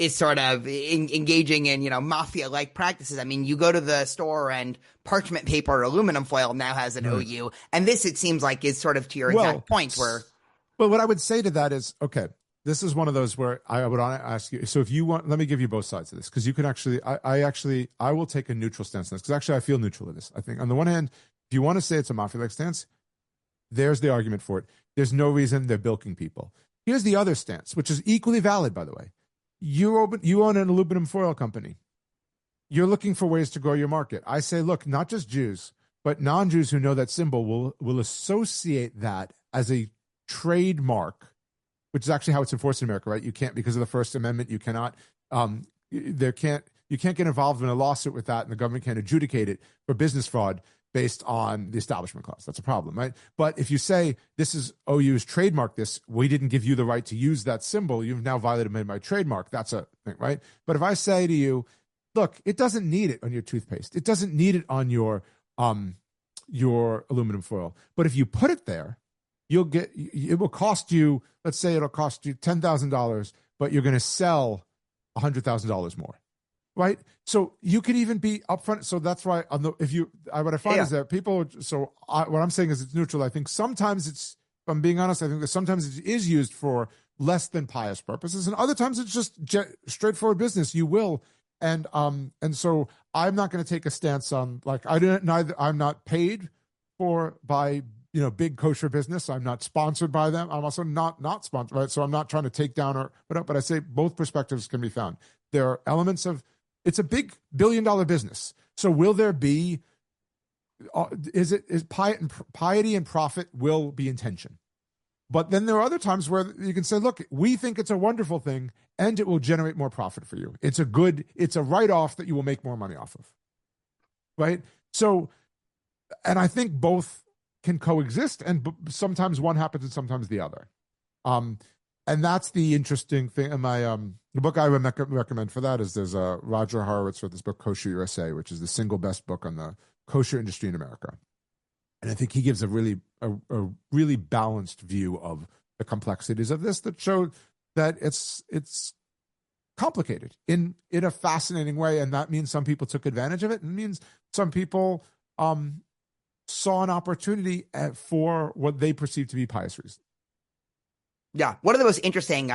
is sort of engaging in, mafia-like practices. I mean, you go to the store and parchment paper or aluminum foil now has an OU. And this, it seems like, is sort of to your exact point where. Well, what I would say to that is, okay, this is one of those where I would ask you, so if you want, let me give you both sides of this, because you can actually, I will take a neutral stance on this, because actually I feel neutral in this. I think on the one hand, if you want to say it's a mafia-like stance, there's the argument for it. There's no reason they're bilking people. Here's the other stance, which is equally valid, by the way. You own an aluminum foil company. You're looking for ways to grow your market. I say, look, not just Jews, but non-Jews who know that symbol will associate that as a trademark, which is actually how it's enforced in America, right? You can't, because of the First Amendment, you cannot, you can't get involved in a lawsuit with that, and the government can't adjudicate it for business fraud based on the Establishment Clause. That's a problem, right? But if you say, this is OU's trademark this, we didn't give you the right to use that symbol, you've now violated my trademark, that's a thing, right? But if I say to you, look, it doesn't need it on your toothpaste, it doesn't need it on your aluminum foil, but if you put it there, it will cost you, let's say it'll cost you $10,000, but you're going to sell $100,000 more. Right, so you could even be upfront. So that's why what I find is that people. So what I'm saying is it's neutral. I think sometimes it's. If I'm being honest, I think that sometimes it is used for less than pious purposes, and other times it's just straightforward business. You will, and so I'm not going to take a stance on like I'm not paid by big kosher business. I'm not sponsored by them. I'm also not sponsored, right? So I'm not trying to take down or whatever. But I say both perspectives can be found. There are elements of. It's a big billion-dollar business. So will there be, is piety and profit will be intention. But then there are other times where you can say, look, we think it's a wonderful thing and it will generate more profit for you. It's a write-off that you will make more money off of. Right? So, and I think both can coexist, and sometimes one happens and sometimes the other. And that's the interesting thing. And the book I would recommend for that is there's Roger Horowitz wrote this book, Kosher USA, which is the single best book on the kosher industry in America. And I think he gives a really balanced view of the complexities of this that show that it's complicated in a fascinating way. And that means some people took advantage of it. And it means some people saw an opportunity for what they perceived to be pious reasons. Yeah. One of the most interesting,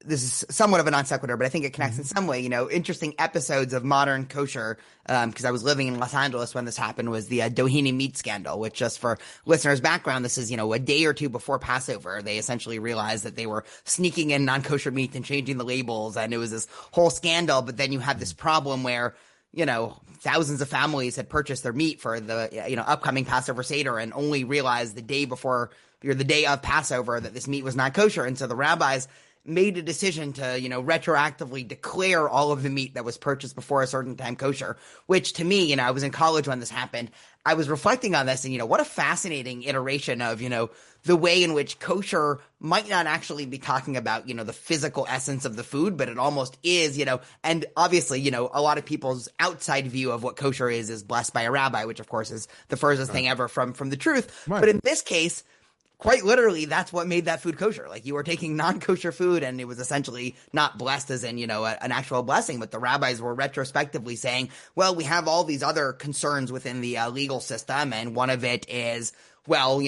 this is somewhat of a non sequitur, but I think it connects in some way, interesting episodes of modern kosher, because I was living in Los Angeles when this happened, was the Doheny meat scandal, which, just for listeners' background, this is, a day or two before Passover. They essentially realized that they were sneaking in non-kosher meat and changing the labels, and it was this whole scandal. But then you have this problem where, thousands of families had purchased their meat for the, upcoming Passover Seder and only realized the day before or the day of Passover that this meat was not kosher. And so the rabbis made a decision to, retroactively declare all of the meat that was purchased before a certain time kosher, which to me, I was in college when this happened. I was reflecting on this and, what a fascinating iteration of, the way in which kosher might not actually be talking about, the physical essence of the food, but it almost is, and obviously, a lot of people's outside view of what kosher is blessed by a rabbi, which of course is the furthest thing ever from the truth. Right. But in this case, quite literally, that's what made that food kosher. Like, you were taking non-kosher food and it was essentially not blessed as in, an actual blessing, but the rabbis were retrospectively saying, well, we have all these other concerns within the legal system, and one of it is, well,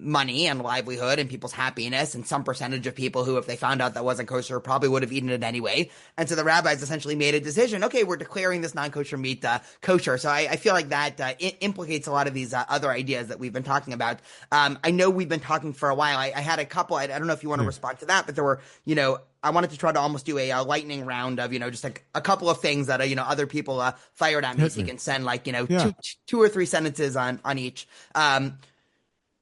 money and livelihood and people's happiness, and some percentage of people who, if they found out that wasn't kosher, probably would have eaten it anyway. And so the rabbis essentially made a decision, okay, we're declaring this non-kosher meat kosher. So I feel like that implicates a lot of these other ideas that we've been talking about. I know we've been talking for a while. I had a couple, I don't know if you want to respond to that, but there were, I wanted to try to almost do a lightning round of, just like a couple of things that, other people fired at me. So you can send like, two or three sentences on each.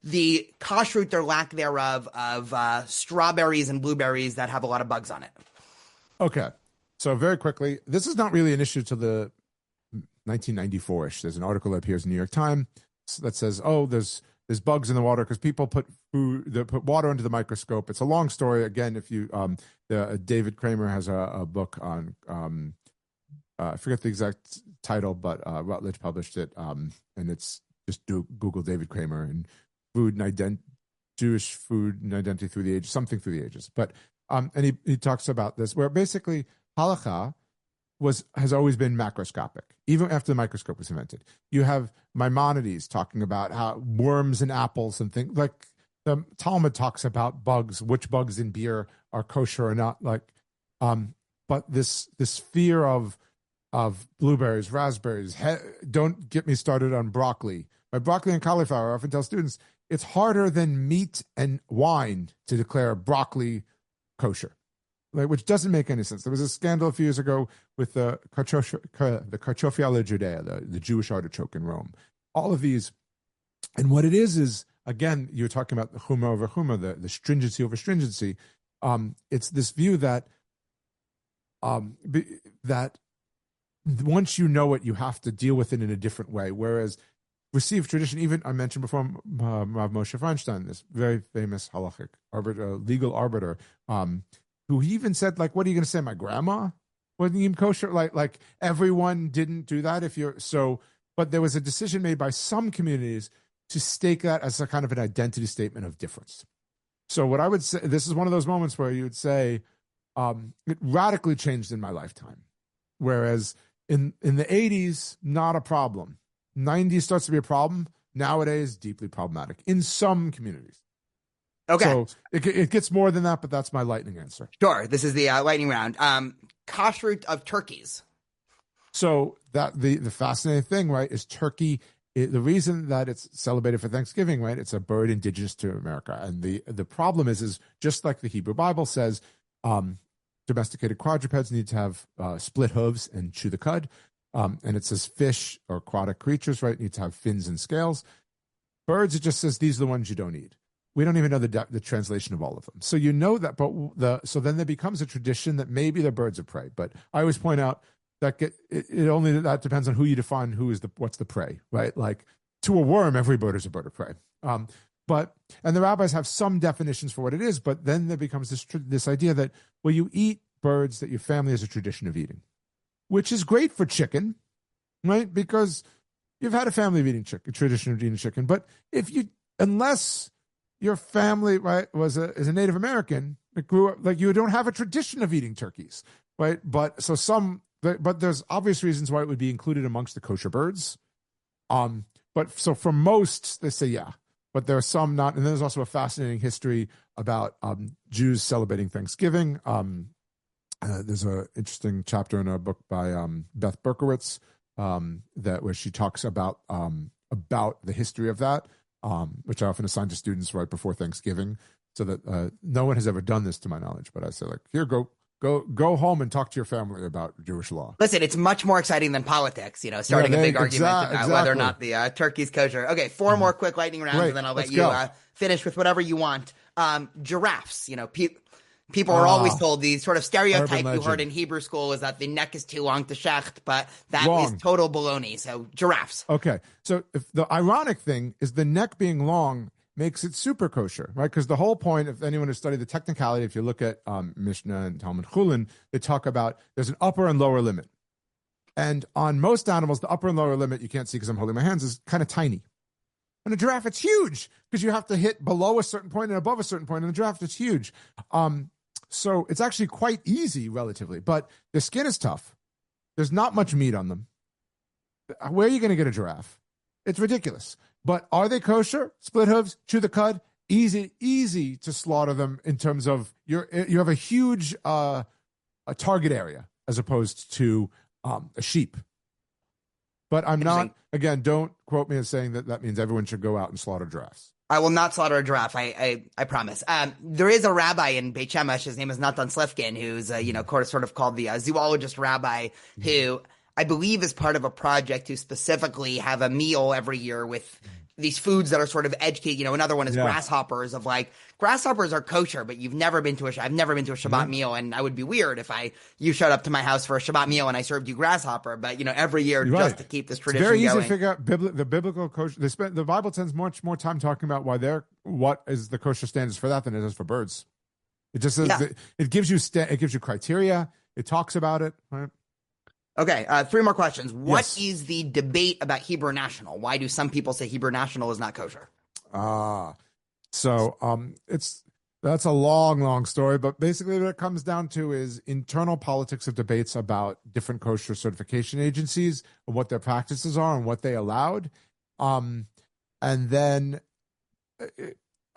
The kashrut or lack thereof of strawberries and blueberries that have a lot of bugs on it. Okay. So very quickly, this is not really an issue to the 1994-ish. There's an article that appears in the New York Times that says, there's bugs in the water because people put water under the microscope. It's a long story. Again, if you, David Kramer has a book on, I forget the exact title, but Routledge published it. And it's just Google David Kramer and Jewish food and identity through the ages, something through the ages. But And he talks about this, where basically halakha has always been macroscopic, even after the microscope was invented. You have Maimonides talking about how worms in apples and things like the Talmud talks about bugs, which bugs in beer are kosher or not. But this fear of blueberries, raspberries. Don't get me started on broccoli. By broccoli and cauliflower, I often tell students it's harder than meat and wine to declare broccoli kosher. Which doesn't make any sense. There was a scandal a few years ago with the Carchofi alla Judea, the Jewish artichoke in Rome. All of these, and what it is again, you're talking about the chuma over chuma, the stringency over stringency. It's this view that that once you know it, you have to deal with it in a different way. Whereas received tradition, even I mentioned before, Rav Moshe Feinstein, this very famous halachic legal arbiter, who he even said, like, what are you going to say? My grandma wasn't even kosher. Like everyone didn't do that. But there was a decision made by some communities to stake that as a kind of an identity statement of difference. So what I would say, this is one of those moments where you would say, it radically changed in my lifetime. Whereas in the 80s, not a problem. 90s starts to be a problem. Nowadays, deeply problematic in some communities. Okay. So it gets more than that, but that's my lightning answer. Sure. This is the lightning round. Kashrut of turkeys. So that the fascinating thing, right, is turkey. The reason that it's celebrated for Thanksgiving, right, it's a bird indigenous to America. And the problem is just like the Hebrew Bible says, domesticated quadrupeds need to have split hooves and chew the cud. And it says fish or aquatic creatures, right, need to have fins and scales. Birds, it just says these are the ones you don't eat. We don't even know the translation of all of them. So you know that, but so then there becomes a tradition that maybe they're birds of prey. But I always point out that that depends on who you define what's the prey, right? Like to a worm, every bird is a bird of prey. And the rabbis have some definitions for what it is, but then there becomes this idea that, well, you eat birds that your family has a tradition of eating, which is great for chicken, right? Because you've had a family of eating chicken, tradition of eating chicken. But unless your family, right, is a Native American that grew up, like, you don't have a tradition of eating turkeys, right? But there's obvious reasons why it would be included amongst the kosher birds. But so for most, they say, yeah, but there are some not. And there's also a fascinating history about Jews celebrating Thanksgiving. There's an interesting chapter in a book by Beth Berkowitz where she talks about the history of that, which I often assign to students right before Thanksgiving, so that no one has ever done this to my knowledge. But I say, like, here, go home and talk to your family about Jewish law. Listen, it's much more exciting than politics, starting a big argument about whether or not the turkey's kosher. Okay, 4 more quick lightning rounds, and then I'll let you finish with whatever you want. Giraffes, people are always told, the sort of stereotype you heard in Hebrew school is that the neck is too long to shecht, but that is total baloney. So giraffes. Okay, so if the ironic thing is the neck being long makes it super kosher, right? Because the whole point, if anyone has studied the technicality, if you look at Mishnah and Talmud Chulin, they talk about there's an upper and lower limit. And on most animals, the upper and lower limit, you can't see because I'm holding my hands, is kind of tiny. And a giraffe, it's huge because you have to hit below a certain point and above a certain point. And the giraffe, it's huge. So it's actually quite easy relatively, but the skin is tough. There's not much meat on them. Where are you going to get a giraffe? It's ridiculous. But are they kosher? Split hooves, chew the cud, easy to slaughter them in terms of you have a huge a target area as opposed to a sheep. But I'm not, again, don't quote me as saying that means everyone should go out and slaughter giraffes. I will not slaughter a giraffe. I promise. There is a rabbi in Beit Shemesh. His name is Natan Slifkin, who's sort of called the zoologist rabbi, who I believe is part of a project to specifically have a meal every year with these foods that are sort of educated. Another one is grasshoppers. Grasshoppers are kosher, but I've never been to a Shabbat meal, and I would be weird if you showed up to my house for a Shabbat meal and I served you grasshopper. But every year just to keep this tradition going. It's very easy to figure out the biblical kosher. The Bible spends much more time talking about what is the kosher standards for that than it is for birds. It just says it gives you criteria. It talks about it. Right? Okay, 3 more questions. What is the debate about Hebrew National? Why do some people say Hebrew National is not kosher? So it's That's a long, long story, but basically what it comes down to is internal politics of debates about different kosher certification agencies and what their practices are and what they allowed. And then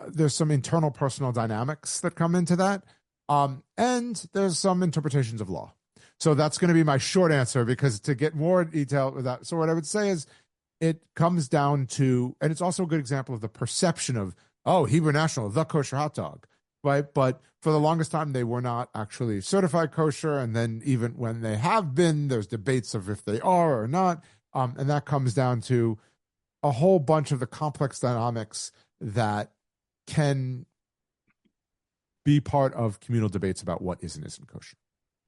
there's some internal personal dynamics that come into that. And there's some interpretations of law. So that's going to be my short answer, because to get more detail with that. So what I would say is it comes down to, and it's also a good example of the perception of, oh, Hebrew National, the kosher hot dog, right? But for the longest time, they were not actually certified kosher. And then even when they have been, there's debates of if they are or not. And that comes down to a whole bunch of the complex dynamics that can be part of communal debates about what is and isn't kosher.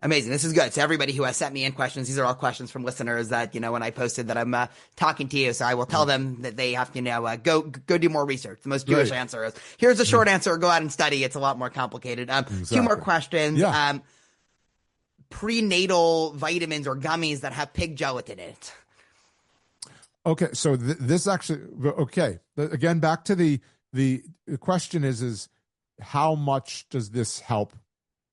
Amazing. This is good. So everybody who has sent me in questions, these are all questions from listeners that, when I posted that I'm talking to you. So I will tell them that they have to, go do more research. The most Jewish answer is, here's a short answer, go out and study. It's a lot more complicated. Exactly. 2 more questions. Yeah. Prenatal vitamins or gummies that have pig gelatin in it. Okay. So this actually, okay. Again, back to the question is how much does this help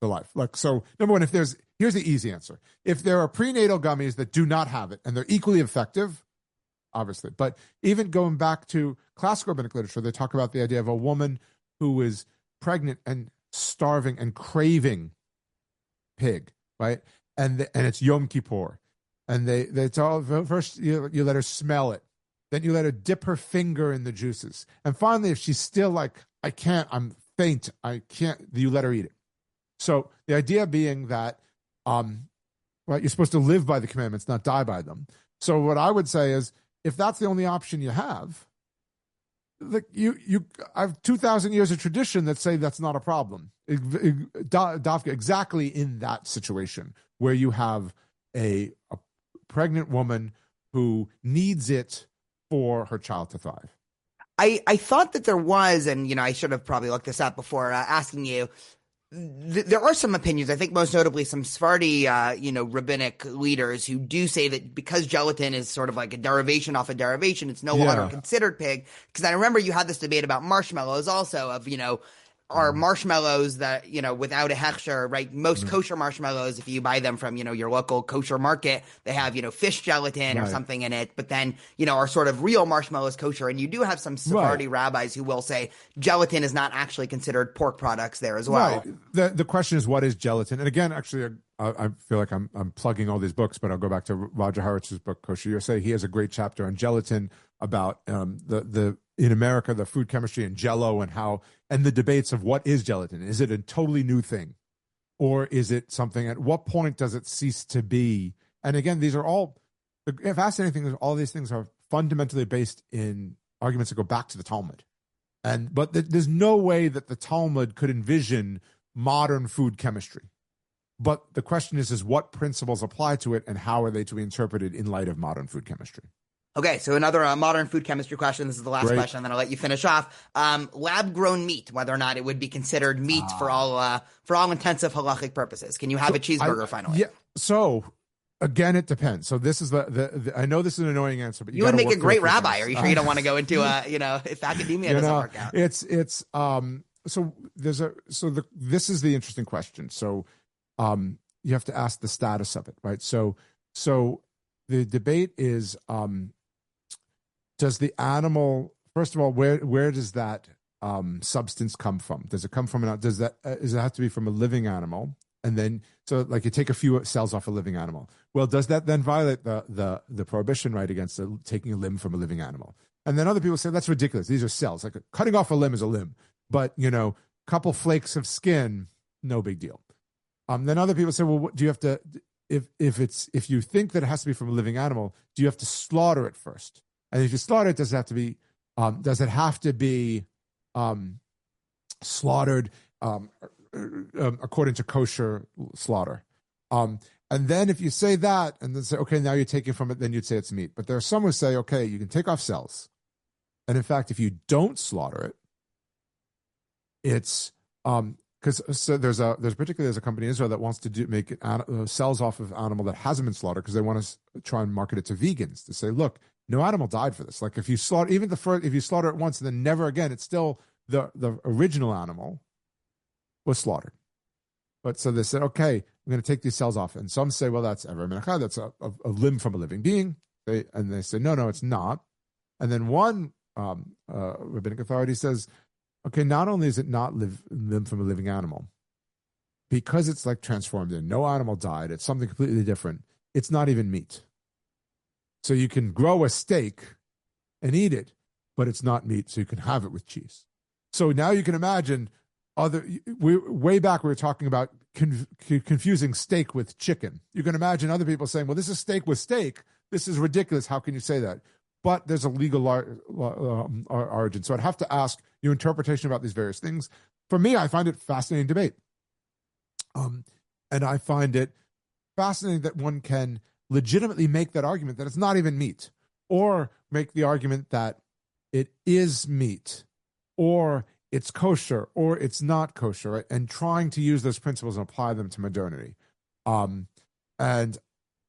the life? Like, so number one, here's the easy answer. If there are prenatal gummies that do not have it and they're equally effective, obviously, but even going back to classical rabbinic literature, they talk about the idea of a woman who is pregnant and starving and craving pig, right? And it's Yom Kippur. And they tell, first you let her smell it. Then you let her dip her finger in the juices. And finally, if she's still like, I can't, I'm faint, I can't, you let her eat it. So the idea being that, right, you're supposed to live by the commandments, not die by them. So what I would say is, if that's the only option you have, like I have 2,000 years of tradition that say that's not a problem. Exactly in that situation where you have a pregnant woman who needs it for her child to thrive. I thought that there was, and I should have probably looked this up before asking you. There are some opinions, I think most notably some Sephardi, rabbinic leaders who do say that because gelatin is sort of like a derivation off a derivation, it's no longer considered pig. Because I remember you had this debate about marshmallows also of, are marshmallows that, without a hechsher, right? Most kosher marshmallows, if you buy them from, your local kosher market, they have, fish gelatin or something in it, but then, are sort of real marshmallows kosher. And you do have some Sephardi rabbis who will say gelatin is not actually considered pork products there as well. Right. The question is, what is gelatin? And again, actually, I feel like I'm plugging all these books, but I'll go back to Roger Haritz's book, Kosher USA. He has a great chapter on gelatin about in America, the food chemistry and Jell-O and the debates of what is gelatin. Is it a totally new thing? Or is it something, at what point does it cease to be? And again, these are all, the fascinating thing is all these things are fundamentally based in arguments that go back to the Talmud. But there's no way that the Talmud could envision modern food chemistry. But the question is what principles apply to it and how are they to be interpreted in light of modern food chemistry? Okay, so another modern food chemistry question. This is the last question, and then I'll let you finish off. Lab-grown meat, whether or not it would be considered meat for all intensive halachic purposes. Can you have a cheeseburger finally? Yeah. So again, it depends. So this is I know this is an annoying answer, but you would make a great rabbi. Are you sure you don't want to go into if academia doesn't work out? This is the interesting question. So you have to ask the status of it, right? So the debate is. Does the animal, first of all, where does that substance come from? Does it come from does it have to be from a living animal? And then, so like you take a few cells off a living animal. Well, does that then violate the prohibition right against taking a limb from a living animal? And then other people say that's ridiculous. These are cells. Like cutting off a limb is a limb, but a couple flakes of skin, no big deal. Then other people say, well, do you have to? If you think that it has to be from a living animal, do you have to slaughter it first? And if you slaughter it, does it have to be slaughtered according to kosher slaughter? And then if you say that and then say, okay, now you're taking from it, then you'd say it's meat. But there are some who say, okay, you can take off cells. And in fact, if you don't slaughter it, it's because there's a company in Israel that wants to make cells off of animal that hasn't been slaughtered because they want to try and market it to vegans to say, look, no animal died for this. Like if you slaughter, if you slaughter it once and then never again, it's still the original animal. was slaughtered. But so they said, okay, I'm going to take these cells off. And some say, well, that's ever minachah, that's a limb from a living being. And they say, no, it's not. And then one rabbinic authority says, okay, not only is it not limb from a living animal, because it's like transformed in, no animal died, it's something completely different, it's not even meat. So you can grow a steak and eat it, but it's not meat, so you can have it with cheese. So now you can imagine way back we were talking about confusing steak with chicken. You can imagine other people saying, well, this is steak with steak. This is ridiculous. How can you say that? But there's a legal origin. So I'd have to ask your interpretation about these various things. For me, I find it fascinating debate. And I find it fascinating that one can legitimately make that argument that it's not even meat, or make the argument that it is meat, or it's kosher, or it's not kosher, right? And trying to use those principles and apply them to modernity. And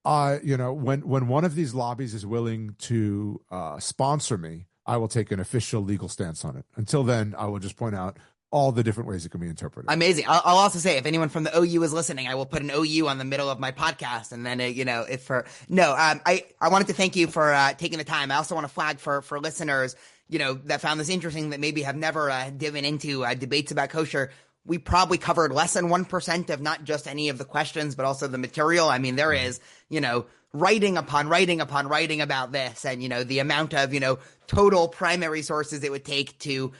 when one of these lobbies is willing to sponsor me, I will take an official legal stance on it. Until then, I will just point out all the different ways it can be interpreted. Amazing. I'll also say, if anyone from the OU is listening, I will put an OU on the middle of my podcast. And then, I wanted to thank you for taking the time. I also want to flag for listeners, that found this interesting, that maybe have never dived into debates about kosher. We probably covered less than 1% of not just any of the questions, but also the material. I mean, there is, writing upon writing upon writing about this, and, the amount of, total primary sources it would take to,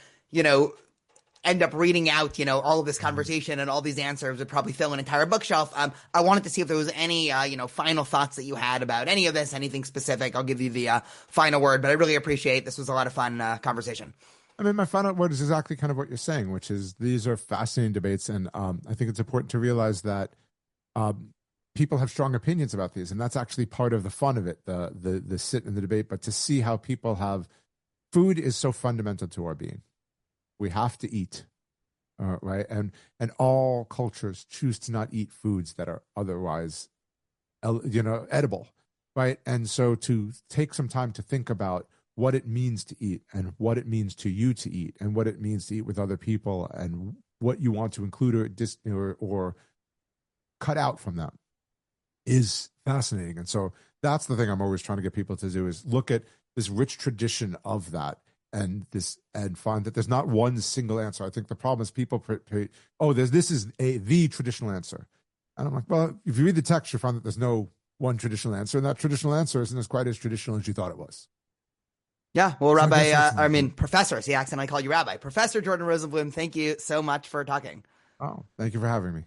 end up reading out, all of this conversation and all these answers would probably fill an entire bookshelf. I wanted to see if there was any, final thoughts that you had about any of this, anything specific. I'll give you the final word, but I really appreciate this was a lot of fun conversation. I mean, my final word is exactly kind of what you're saying, which is these are fascinating debates. And I think it's important to realize that people have strong opinions about these. And that's actually part of the fun of it, the sit in the debate, but to see how people have, food is so fundamental to our being. We have to eat, right? And all cultures choose to not eat foods that are otherwise, edible, right? And so to take some time to think about what it means to eat, and what it means to you to eat, and what it means to eat with other people, and what you want to include or cut out from that is fascinating. And so that's the thing I'm always trying to get people to do, is look at this rich tradition of that, and find that there's not one single answer. I think the problem is people this is the traditional answer. And I'm like, well, if you read the text, you find that there's no one traditional answer, and that traditional answer isn't quite as traditional as you thought it was. Yeah, well, Professor, see, I accidentally called you Rabbi. Professor Jordan Rosenblum, thank you so much for talking. Oh, thank you for having me.